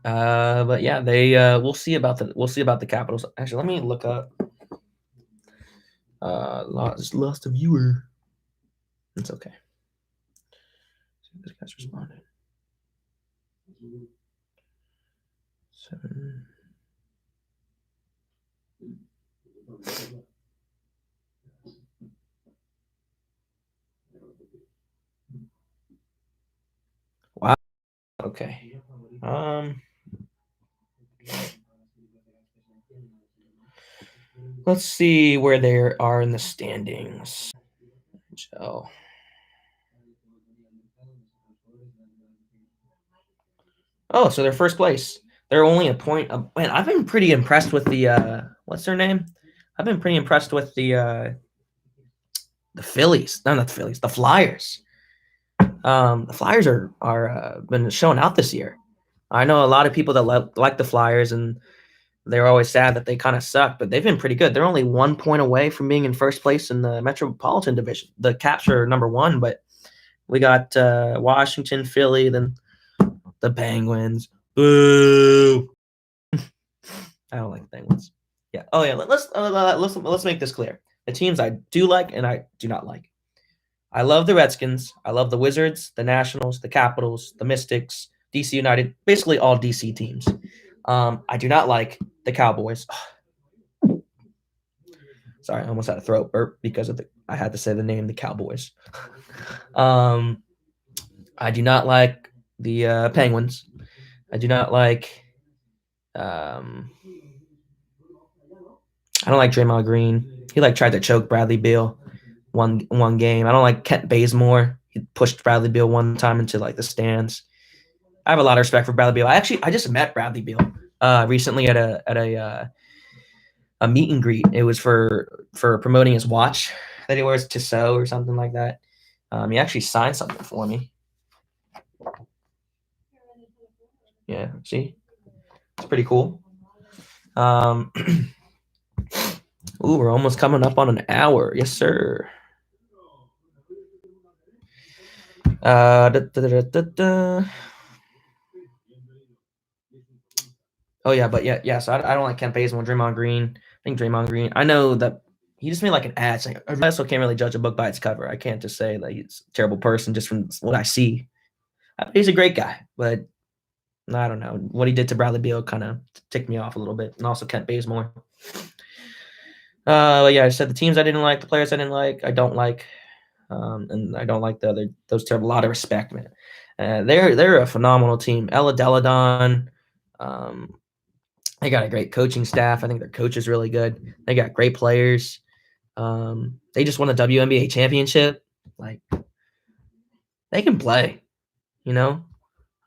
But yeah, we'll see about the Capitals. Actually, let me look up. Lost a viewer. It's okay. This guy's responded. 7. Wow. Okay. Let's see where they are in the standings. So. Oh, so they're first place. They're only a point. Man, I've been pretty impressed with the what's their name? I've been pretty impressed with the Phillies. No, not the Phillies. The Flyers. The Flyers are been showing out this year. I know a lot of people that like the Flyers, and they're always sad that they kind of suck, but they've been pretty good. They're only 1 point away from being in first place in the Metropolitan Division. The Caps are number 1, but we got Washington, Philly, then the Penguins. Boo! I don't like the Penguins. Yeah. Oh yeah. Let's make this clear. The teams I do like and I do not like. I love the Redskins. I love the Wizards, the Nationals, the Capitals, the Mystics, DC United, basically all DC teams. I do not like the Cowboys. Sorry, I almost had a throat burp because I had to say the name, the Cowboys. I do not like the Penguins. I do not like. I don't like Draymond Green. He tried to choke Bradley Beal one game. I don't like Kent Bazemore. He pushed Bradley Beal one time into like the stands. I have a lot of respect for Bradley Beal. I just met Bradley Beal recently at a meet and greet. It was for promoting his watch that he wears, Tissot or something like that. He actually signed something for me. Yeah, see, it's pretty cool. Ooh, we're almost coming up on an hour. Yes, sir. Da, da, da, da, da. Oh yeah, but yeah. So I don't like Kent Bazemore, Draymond Green. I think Draymond Green. I know that he just made like an ad saying, I also can't really judge a book by its cover. I can't just say that he's a terrible person just from what I see. He's a great guy, but I don't know what he did to Bradley Beal kind of ticked me off a little bit, and also Kent Bazemore. Yeah, I said the teams I didn't like, the players I didn't like, I don't like, and I don't like those two. Have a lot of respect, man. They're a phenomenal team. Ella Deladon, they got a great coaching staff. I think their coach is really good. They got great players. They just won the WNBA championship. Like they can play, you know.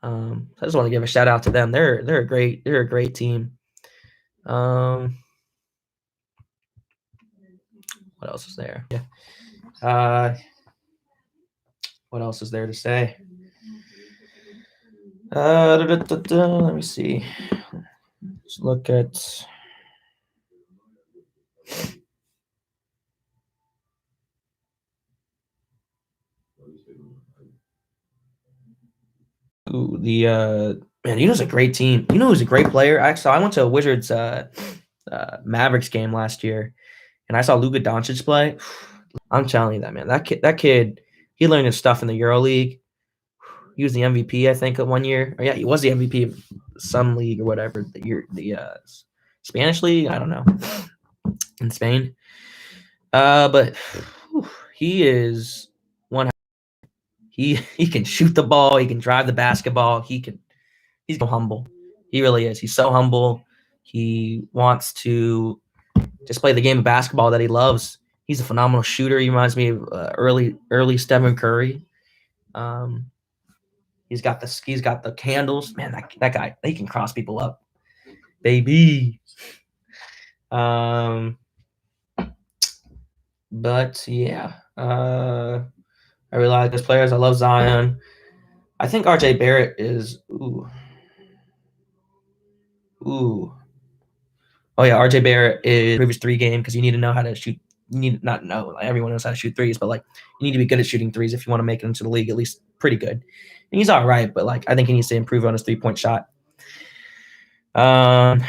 I just want to give a shout out to them. They're a great team. What else is there? Yeah. What else is there to say? Let me see. Let's look at. Ooh, man, Uno's a great team. Uno is a great player. I went to a Wizards Mavericks game last year, and I saw Luka Doncic play. I'm telling you that, man. That kid, he learned his stuff in the EuroLeague. He was the MVP, I think, of one year. Or yeah, he was the MVP of some league or whatever. The Spanish league. I don't know, in Spain. But he is one. He can shoot the ball. He can drive the basketball. He's so humble. He really is. He's so humble. He wants to just play the game of basketball that he loves. He's a phenomenal shooter. He reminds me of early Stephen Curry. He's got the candles. Man, that guy, he can cross people up, baby. But yeah, I really like those players. I love Zion. I think RJ Barrett is ooh. Oh yeah, RJ Barrett is improve his 3 game because you need to know how to shoot. You need not know like everyone knows how to shoot threes, but like you need to be good at shooting threes if you want to make it into the league, at least pretty good. And he's all right, but like I think he needs to improve on his 3-point shot. Awesome.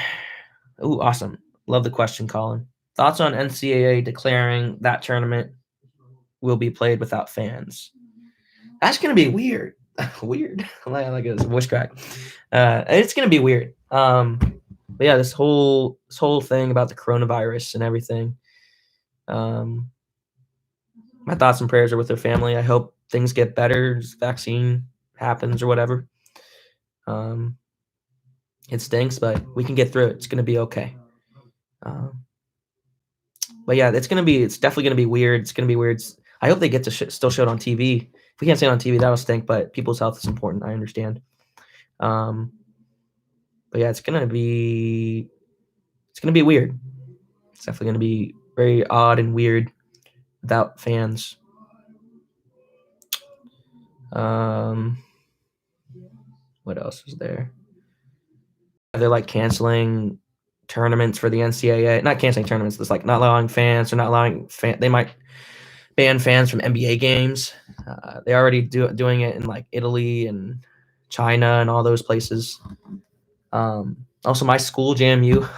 Love the question, Colin. Thoughts on NCAA declaring that tournament will be played without fans? That's gonna be weird. Weird. like a voice crack. It's gonna be weird. But yeah, this whole thing about the coronavirus and everything. My thoughts and prayers are with their family. I hope things get better as vaccine happens or whatever. It stinks, but we can get through it. It's gonna be okay. But yeah, it's definitely gonna be weird. It's gonna be weird. I hope they get to still show it on TV. If we can't see it on TV, that'll stink. But people's health is important. I understand. But yeah, it's gonna be weird. It's definitely gonna be very odd and weird without fans. What else is there? They're like canceling tournaments for the NCAA. Not canceling tournaments. It's like not allowing fans or not allowing They might ban fans from NBA games. They already doing it in like Italy and China and all those places. Also, my school, JMU,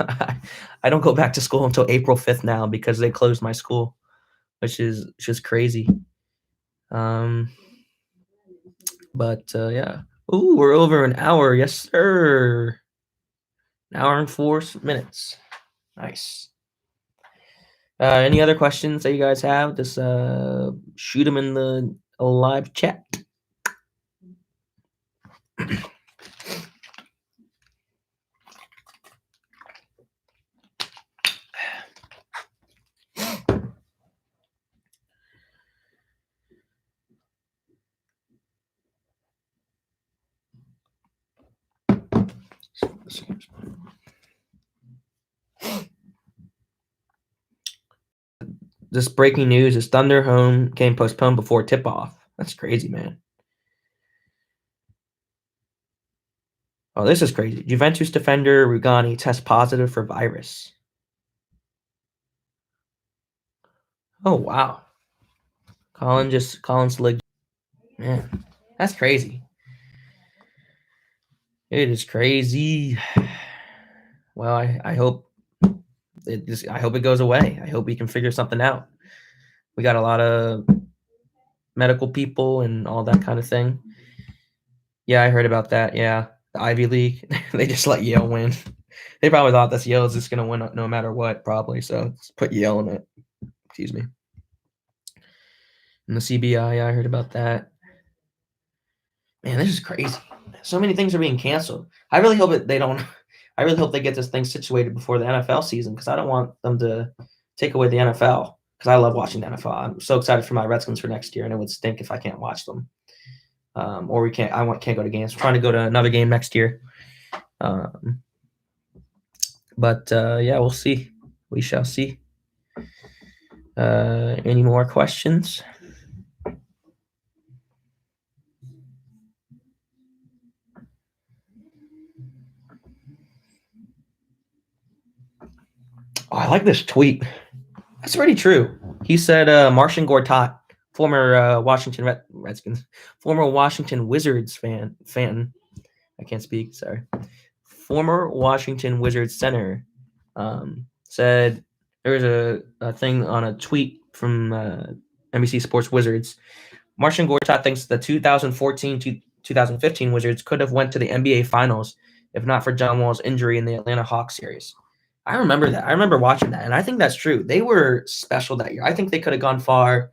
I don't go back to school until April 5th now because they closed my school, which is just crazy. But yeah. Ooh, we're over an hour. Yes, sir. An hour and 4 minutes. Nice. Any other questions that you guys have? Just shoot them in the live chat. this breaking news is Thunder home game postponed before tip-off. That's crazy, man. Oh, this is crazy. Juventus defender Rugani tests positive for virus. Oh, wow. Collins leg. Man, that's crazy. It is crazy. Well, I hope I hope it goes away. I hope we can figure something out. We got a lot of medical people and all that kind of thing. Yeah, I heard about that. Yeah, the Ivy League. They just let Yale win. They probably thought that Yale is just gonna win no matter what, probably. So just put Yale in it. Excuse me. And the CBI, I heard about that. Man, this is crazy. So many things are being canceled. I really hope that they don't. I really hope they get this thing situated before the NFL season because I don't want them to take away the NFL because I love watching the NFL. I'm so excited for my Redskins for next year, and it would stink if I can't watch them. Or we can't. Can't go to games. We're trying to go to another game next year. But yeah, we'll see. We shall see. Any more questions? Oh, I like this tweet. That's pretty true. He said Martian Gortat, former Washington Redskins, former Washington Wizards fan. I can't speak. Sorry. Former Washington Wizards center said there was a thing on a tweet from NBC Sports Wizards. Martian Gortat thinks the 2014 to 2015 Wizards could have went to the NBA Finals if not for John Wall's injury in the Atlanta Hawks series. I remember that. I remember watching that, and I think that's true. They were special that year. I think they could have gone far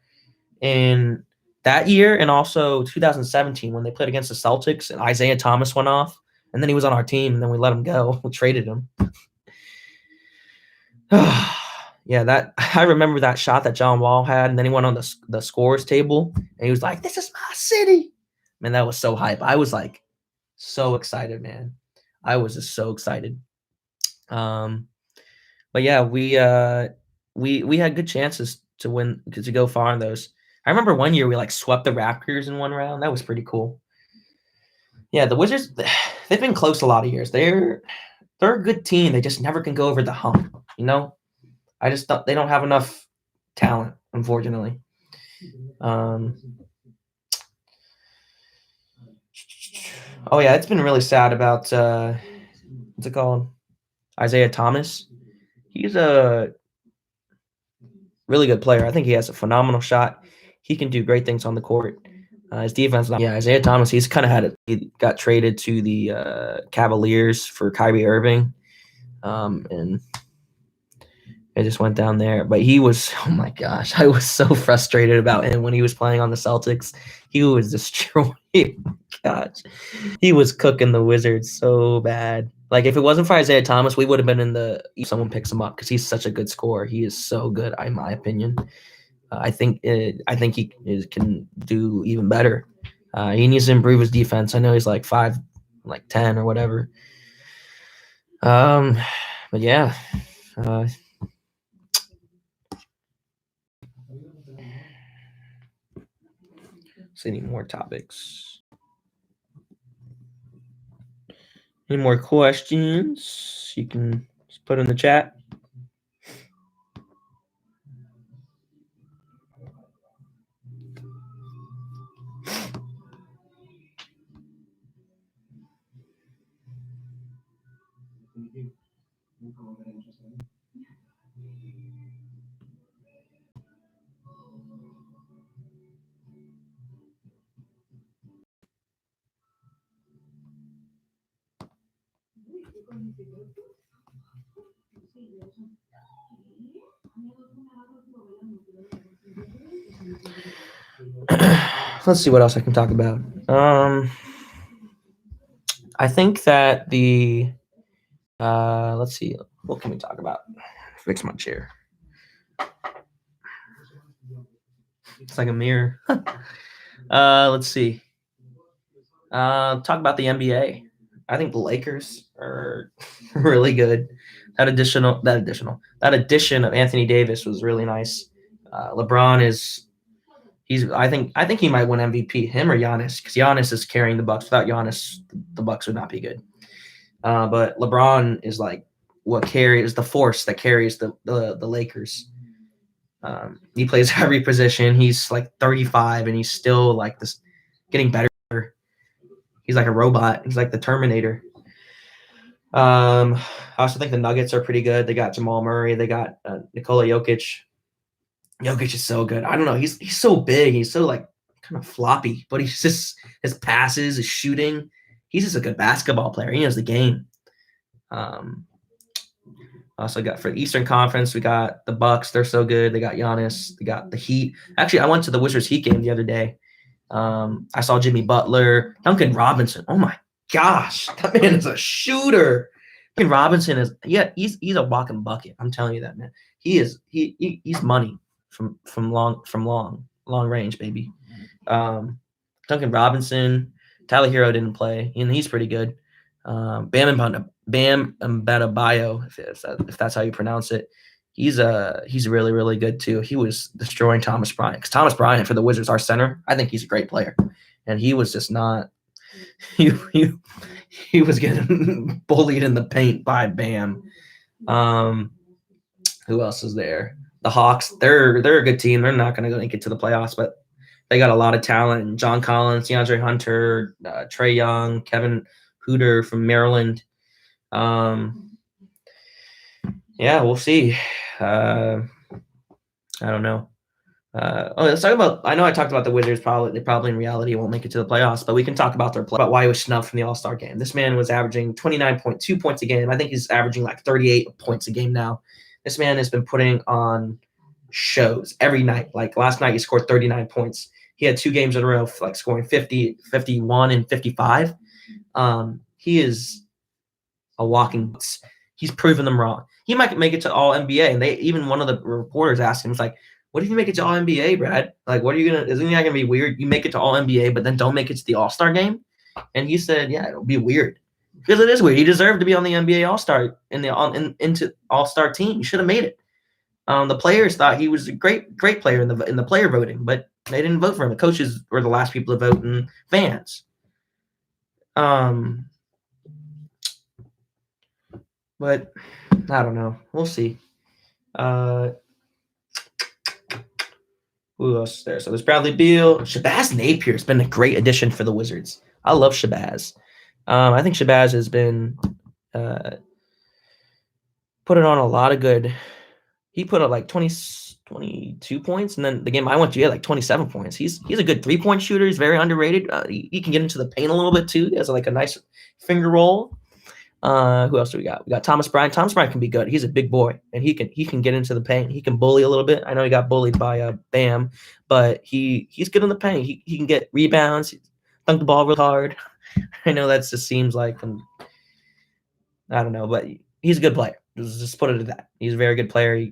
in that year and also 2017 when they played against the Celtics and Isaiah Thomas went off, and then he was on our team, and then we let him go. We traded him. Yeah, that I remember that shot that John Wall had, and then he went on the scores table, and he was like, "This is my city." Man, that was so hype. I was like so excited, man. I was just so excited. But yeah, we had good chances to win to go far in those. I remember one year we like swept the Raptors in one round. That was pretty cool. Yeah, the Wizards, they've been close a lot of years. They're a good team. They just never can go over the hump. You know, I just thought they don't have enough talent, unfortunately. Oh yeah, it's been really sad about what's it called? Isaiah Thomas. He's a really good player. I think he has a phenomenal shot. He can do great things on the court. His defense, yeah, Isaiah Thomas, he's kind of had it. He got traded to the Cavaliers for Kyrie Irving, and it just went down there. But he was, oh my gosh, I was so frustrated about him when he was playing on the Celtics. He was destroying. Gosh, he was cooking the Wizards so bad. Like if it wasn't for Isaiah Thomas, we would have been in the. Someone picks him up because he's such a good scorer. He is so good, in my opinion. I think he can do even better. He needs to improve his defense. I know he's like 5'10" or whatever. But yeah. See any more topics? Any more questions? You can just put in the chat. Let's see what else I can talk about. I think that the let's see, what can we talk about? Fix my chair. It's like a mirror. Let's see. Talk about the NBA. I think the Lakers are really good. That addition of Anthony Davis was really nice. LeBron is I think he might win MVP, him or Giannis, because Giannis is carrying the Bucks. Without Giannis, the Bucks would not be good. But LeBron is like what carries the force that carries the Lakers. He plays every position. He's like 35 and he's still like this getting better. He's like a robot. He's like the Terminator. I also think the Nuggets are pretty good. They got Jamal Murray. They got Nikola Jokic. Jokic is so good. I don't know. He's so big. He's so like kind of floppy, but he's just his passes, his shooting. He's just a good basketball player. He knows the game. Also got for the Eastern Conference, we got the Bucks. They're so good. They got Giannis. They got the Heat. Actually, I went to the Wizards Heat game the other day. I saw Jimmy Butler, Duncan Robinson. Oh my gosh, that man is a shooter. Duncan Robinson is he's a walking bucket. I'm telling you that, man. He's money from long range, baby. Duncan Robinson, Tyler Hero didn't play, and he's pretty good. Bam Adebayo, if that's how you pronounce it. He's really, really good too. He was destroying Thomas Bryant, because Thomas Bryant for the Wizards, our center, I think he's a great player, and he was just not. He was getting bullied in the paint by Bam. Who else is there? The Hawks. They're a good team. They're not going to make it to the playoffs, but they got a lot of talent. John Collins, DeAndre Hunter, Trae Young, Kevin Huerter from Maryland. Yeah, we'll see. I don't know. Let's talk about. I know I talked about the Wizards. Probably in reality won't make it to the playoffs, but we can talk about about why he was snubbed from the All-Star game. This man was averaging 29.2 points a game. I think he's averaging like 38 points a game now. This man has been putting on shows every night. Like last night, he scored 39 points. He had 2 games in a row, like scoring 50, 51, and 55. He is a walking. He's proven them wrong. He might make it to All NBA, and one of the reporters asked him, "Was like, what if you make it to All NBA, Brad? Like, what are you gonna? Isn't that gonna be weird? You make it to All NBA, but then don't make it to the All-Star game?" And he said, "Yeah, it'll be weird because it is weird. He deserved to be on the NBA All-Star into All-Star team. He should have made it." The players thought he was a great player in the player voting, but they didn't vote for him. The coaches were the last people to vote, and fans. But I don't know. We'll see. Who else is there? So there's Bradley Beal. Shabazz Napier has been a great addition for the Wizards. I love Shabazz. I think Shabazz has been putting on a lot of good. He put up like 22 points, and then the game I went to, he had like 27 points. He's a good 3-point shooter. He's very underrated. He can get into the paint a little bit too. He has like a nice finger roll. Who else do we got? We got Thomas Bryant. Thomas Bryant can be good. He's a big boy, and he can get into the paint. He can bully a little bit. I know he got bullied by Bam, but he's good in the paint. He can get rebounds, dunk the ball real hard. I know that just seems like I don't know, but he's a good player. Just put it at that. He's a very good player.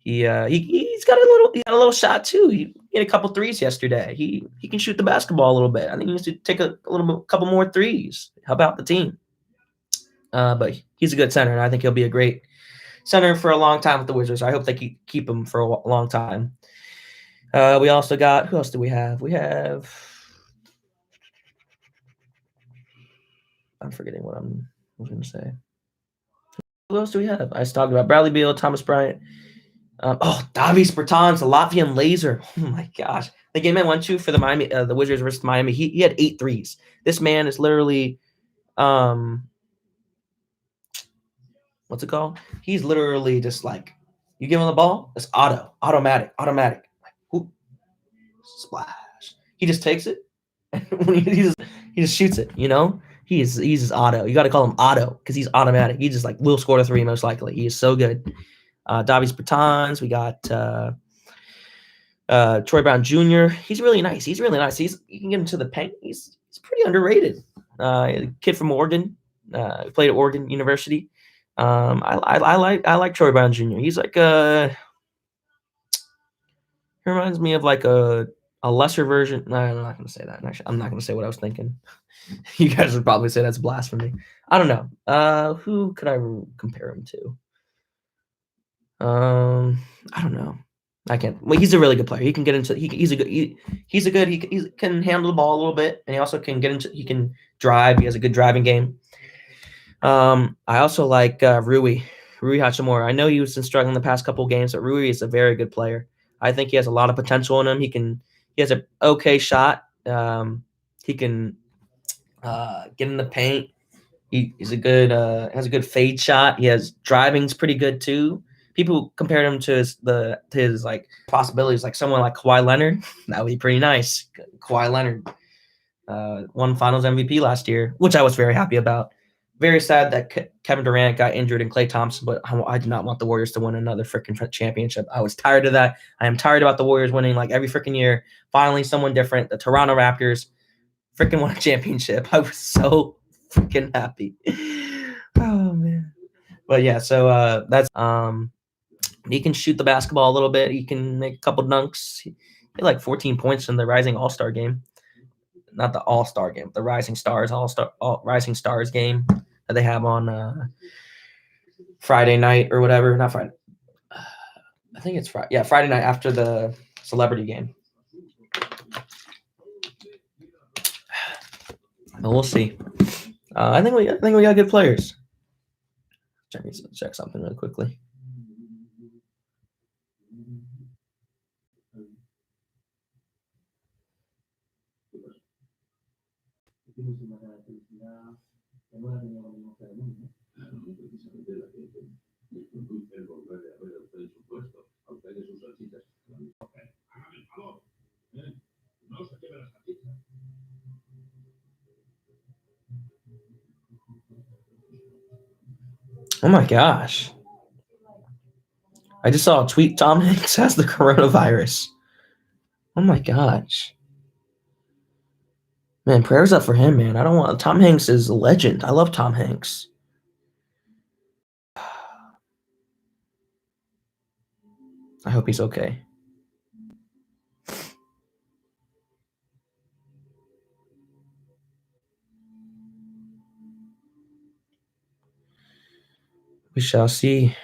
He's got a little shot too. He hit a couple threes yesterday. He can shoot the basketball a little bit. I think he needs to take a couple more threes. Help out the team. But he's a good center, and I think he'll be a great center for a long time with the Wizards. I hope they keep him for a long time. We also got, who else do we have? We have, I'm forgetting what I was going to say. Who else do we have? I was talking about Bradley Beal, Thomas Bryant. Davis Bertans, the Latvian laser. Oh my gosh. The game I went to for the Wizards versus Miami, he had 8 threes. This man is literally, what's it called? He's literally just like, you give him the ball, it's automatic. Like, splash. He just takes it, and when he just shoots it. You know, he's just auto. You got to call him auto because he's automatic. He just like will score the 3 most likely. He is so good. Davis Bertans. We got Troy Brown Jr. He's really nice. He can get into the paint. He's pretty underrated. Kid from Oregon. Played at Oregon University. I like Troy Brown Jr. He's like he reminds me of like a lesser version. No, I'm not going to say that. Actually, I'm not going to say what I was thinking. You guys would probably say that's blasphemy. I don't know. Who could I compare him to? I don't know. I can't. Well, he's a really good player. He can get into. He's a good. He can handle the ball a little bit, and he also can get into. He can drive. He has a good driving game. I also like Rui Hachimura. I know he was struggling the past couple games, but Rui is a very good player. I think he has a lot of potential in him. He has an okay shot. He can get in the paint. He's a good has a good fade shot. He has driving's pretty good too. People compared him to his like possibilities, like someone like Kawhi Leonard. That would be pretty nice. Kawhi Leonard won Finals MVP last year, which I was very happy about. Very sad that Kevin Durant got injured and Klay Thompson, but I did not want the Warriors to win another freaking championship. I was tired of that. I am tired about the Warriors winning like every freaking year. Finally, someone different. The Toronto Raptors freaking won a championship. I was so freaking happy. Oh man. But yeah, so that's he can shoot the basketball a little bit. He can make a couple dunks. He had like 14 points in the Rising All-Star game. Not the All-Star game, the Rising Stars Rising Stars game that they have on Friday night or whatever. Not Friday. I think it's Friday. Yeah, Friday night after the celebrity game. But we'll see. I think we got good players. Check something really quickly. Oh my gosh. I just saw a tweet. Tom Hanks has the coronavirus. Oh my gosh. Man, prayers up for him, man. I don't want Tom Hanks is a legend. I love Tom Hanks. I hope he's okay. We shall see.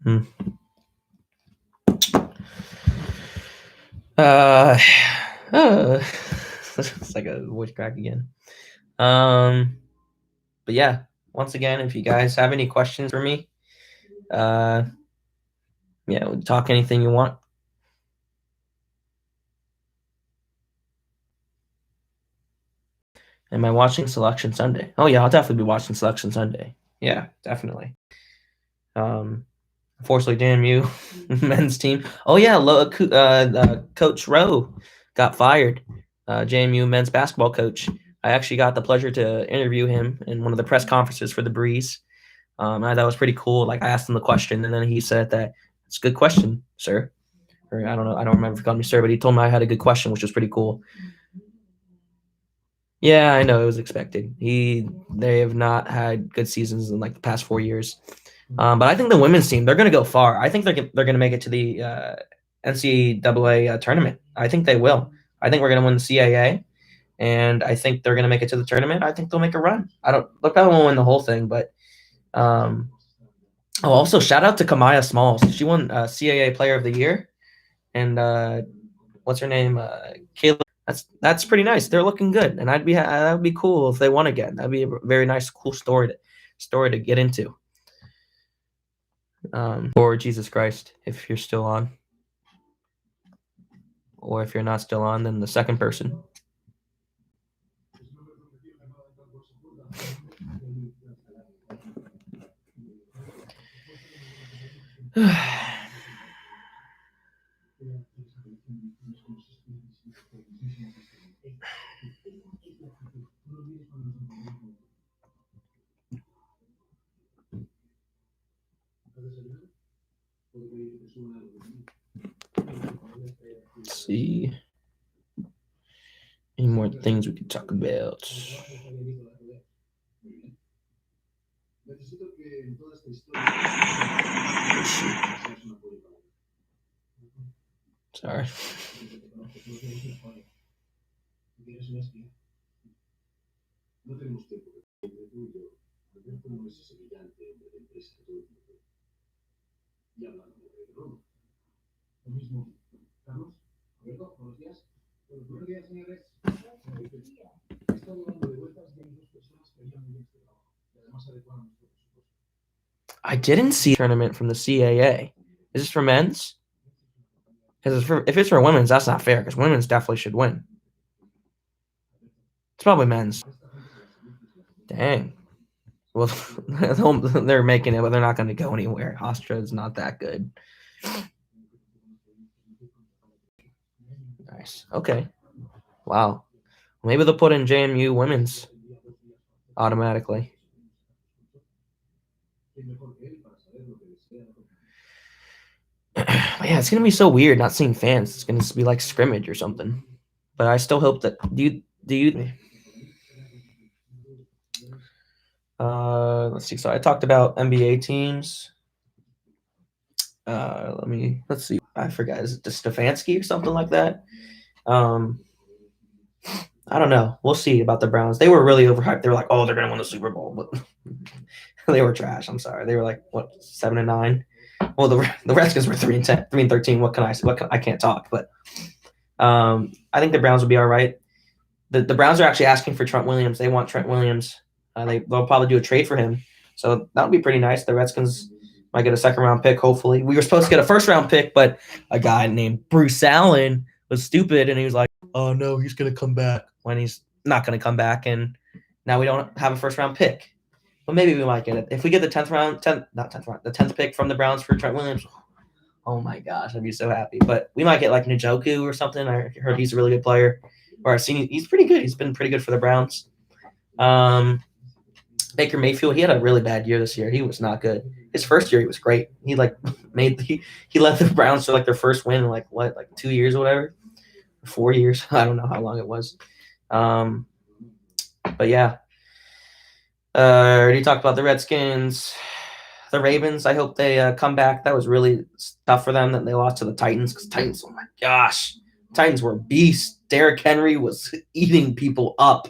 Hmm. It's like a voice crack again. But yeah, once again, if you guys have any questions for me, yeah, talk anything you want. Am I watching Selection Sunday? Oh yeah, I'll definitely be watching Selection Sunday. Yeah, definitely. Unfortunately, damn you, men's team. Oh yeah, Coach Rowe got fired. JMU men's basketball coach. I actually got the pleasure to interview him in one of the press conferences for the Breeze. I thought it was pretty cool. Like I asked him the question, and then he said that it's a good question, sir. Or I don't know, I don't remember if he called me sir, but he told me I had a good question, which was pretty cool. Yeah, I know it was expected. They have not had good seasons in like the past 4 years. But I think the women's team, they're going to go far. I think they're going to make it to the NCAA tournament. I think they will. I think we're going to win the CAA, and I think they're going to make it to the tournament. I think they'll make a run. They probably won't win the whole thing, but also shout out to Kamaya Smalls. She won CAA Player of the Year, and what's her name? Kayla. That's pretty nice. They're looking good, and that would be cool if they won again. That'd be a very nice, cool story to get into. Or Jesus Christ, if you're still on, or if you're not still on, then the second person. Let's see. Any more things we could talk about? Sorry. I didn't see a tournament from the CAA. Is this for men's? Because if it's for women's, that's not fair. Because women's definitely should win. It's probably men's. Dang. Well, they're making it, but they're not going to go anywhere. Hofstra is not that good. Nice. Okay. Wow. Maybe they'll put in JMU women's automatically. Yeah, it's gonna be so weird not seeing fans. It's gonna be like scrimmage or something. But I still hope that let's see. So I talked about NBA teams. Let's see. I forgot. Is it Stefanski or something like that? I don't know. We'll see about the Browns. They were really overhyped. They were like, oh, they're gonna win the Super Bowl, but they were trash. I'm sorry. They were like what 7-9. Well, the Redskins were 3-10, 3-13. What can I can't talk, but I think the Browns will be all right. The Browns are actually asking for Trent Williams. They want Trent Williams. They'll probably do a trade for him. So that would be pretty nice. The Redskins might get a second-round pick, hopefully. We were supposed to get a first-round pick, but a guy named Bruce Allen was stupid, and he was like, oh, no, he's going to come back when he's not going to come back, and now we don't have a first-round pick. But maybe we might get it. If we get the 10th pick from the Browns for Trent Williams, oh, my gosh, I'd be so happy. But we might get like Njoku or something. I heard he's a really good player. Or I've seen he's pretty good. He's been pretty good for the Browns. Baker Mayfield, he had a really bad year this year. He was not good. His first year, he was great. He led the Browns to like their first win in like 2 years or whatever, 4 years. I don't know how long it was. But yeah, I already talked about the Redskins, the Ravens. I hope they come back. That was really tough for them that they lost to the Titans because Titans. Oh my gosh, Titans were beasts. Derrick Henry was eating people up.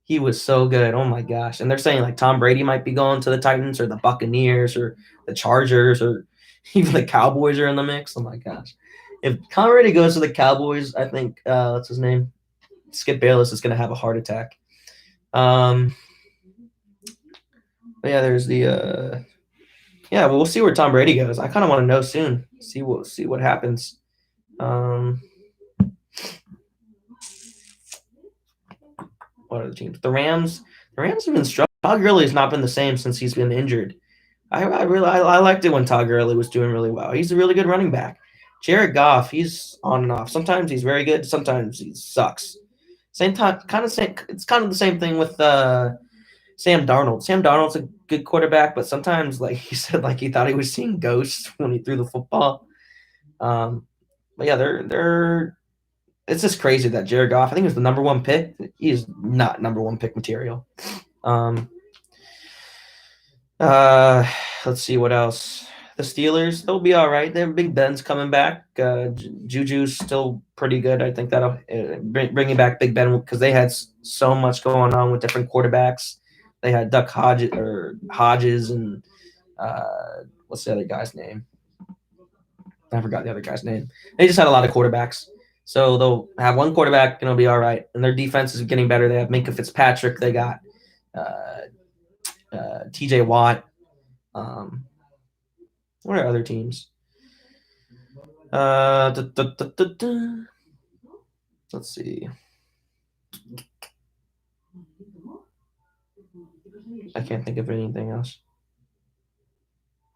He was so good. Oh my gosh. And they're saying like Tom Brady might be going to the Titans or the Buccaneers or the Chargers or even the Cowboys are in the mix. Oh my gosh. If Tom Brady goes to the Cowboys, I think what's his name? Skip Bayless is gonna have a heart attack. But yeah, there's the well, we'll see where Tom Brady goes. I kind of want to know soon. See what happens. What are the teams? The Rams. The Rams have been struggling. Todd Gurley has not been the same since he's been injured. I liked it when Todd Gurley was doing really well. He's a really good running back. Jared Goff, he's on and off. Sometimes he's very good. Sometimes he sucks. Same time, it's kind of the same thing with Sam Darnold. Sam Darnold's a good quarterback, but sometimes, like he said, like he thought he was seeing ghosts when he threw the football. But yeah, they're. It's just crazy that Jared Goff, I think he was the number one pick. He is not number one pick material. Let's see what else. The Steelers, they'll be all right. Big Ben's coming back. Juju's still pretty good. I think that'll bringing back Big Ben because they had so much going on with different quarterbacks. They had Duck Hodges and what's the other guy's name? I forgot the other guy's name. They just had a lot of quarterbacks. So they'll have one quarterback and it'll be all right. And their defense is getting better. They have Minka Fitzpatrick. They got TJ Watt. What are other teams? Let's see. I can't think of anything else.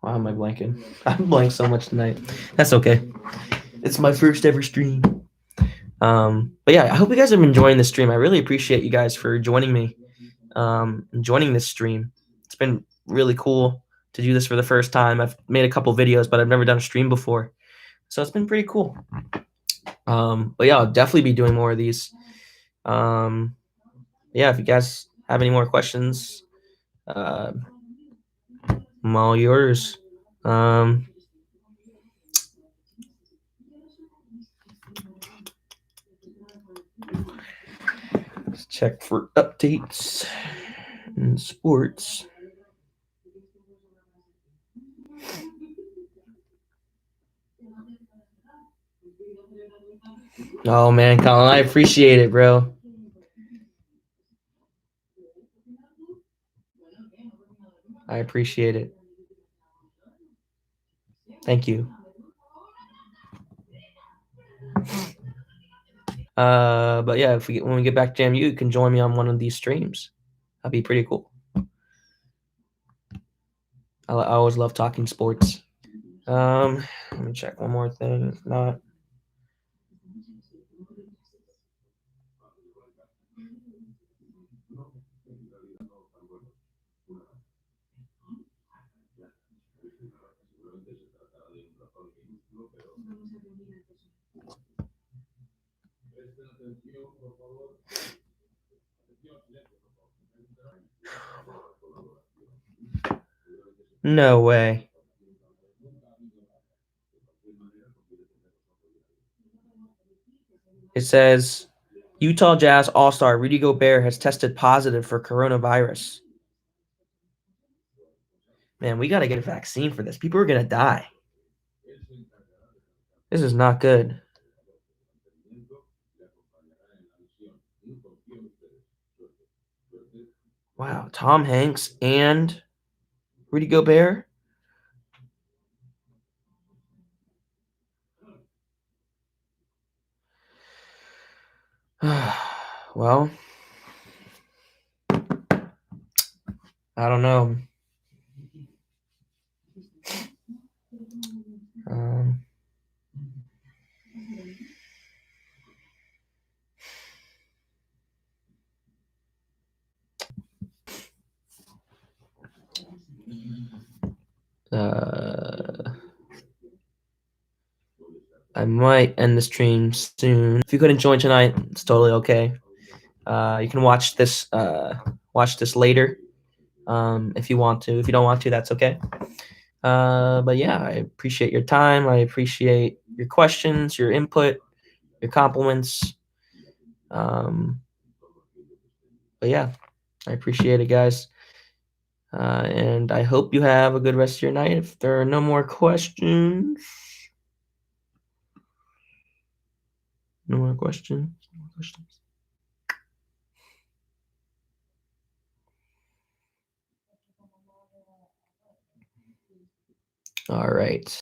Why am I blanking? I'm blank so much tonight. That's okay. It's my first ever stream. But yeah, I hope you guys have been enjoying this stream. I really appreciate you guys for joining me, joining this stream. It's been really cool to do this for the first time. I've made a couple videos, but I've never done a stream before. So it's been pretty cool. But yeah, I'll definitely be doing more of these. Yeah, if you guys have any more questions, I'm all yours. Let's check for updates in sports. Oh man, Colin, I appreciate it, bro. I appreciate it. Thank you. But yeah, when we get back to JMU, you can join me on one of these streams. That'd be pretty cool. I always love talking sports. Let me check one more thing. If not, no way. It says Utah Jazz All-Star Rudy Gobert has tested positive for coronavirus. Man, we got to get a vaccine for this. People are going to die. This is not good. Wow, Tom Hanks and Rudy Gobert? Well, I don't know. Um, I might end the stream soon. If you couldn't join tonight, it's totally okay. You can watch this later if you want to. If you don't want to, that's okay. But yeah, I appreciate your time. I appreciate your questions, your input, your compliments. But yeah, I appreciate it, guys. And I hope you have a good rest of your night. If there are no more questions, no more questions. All right.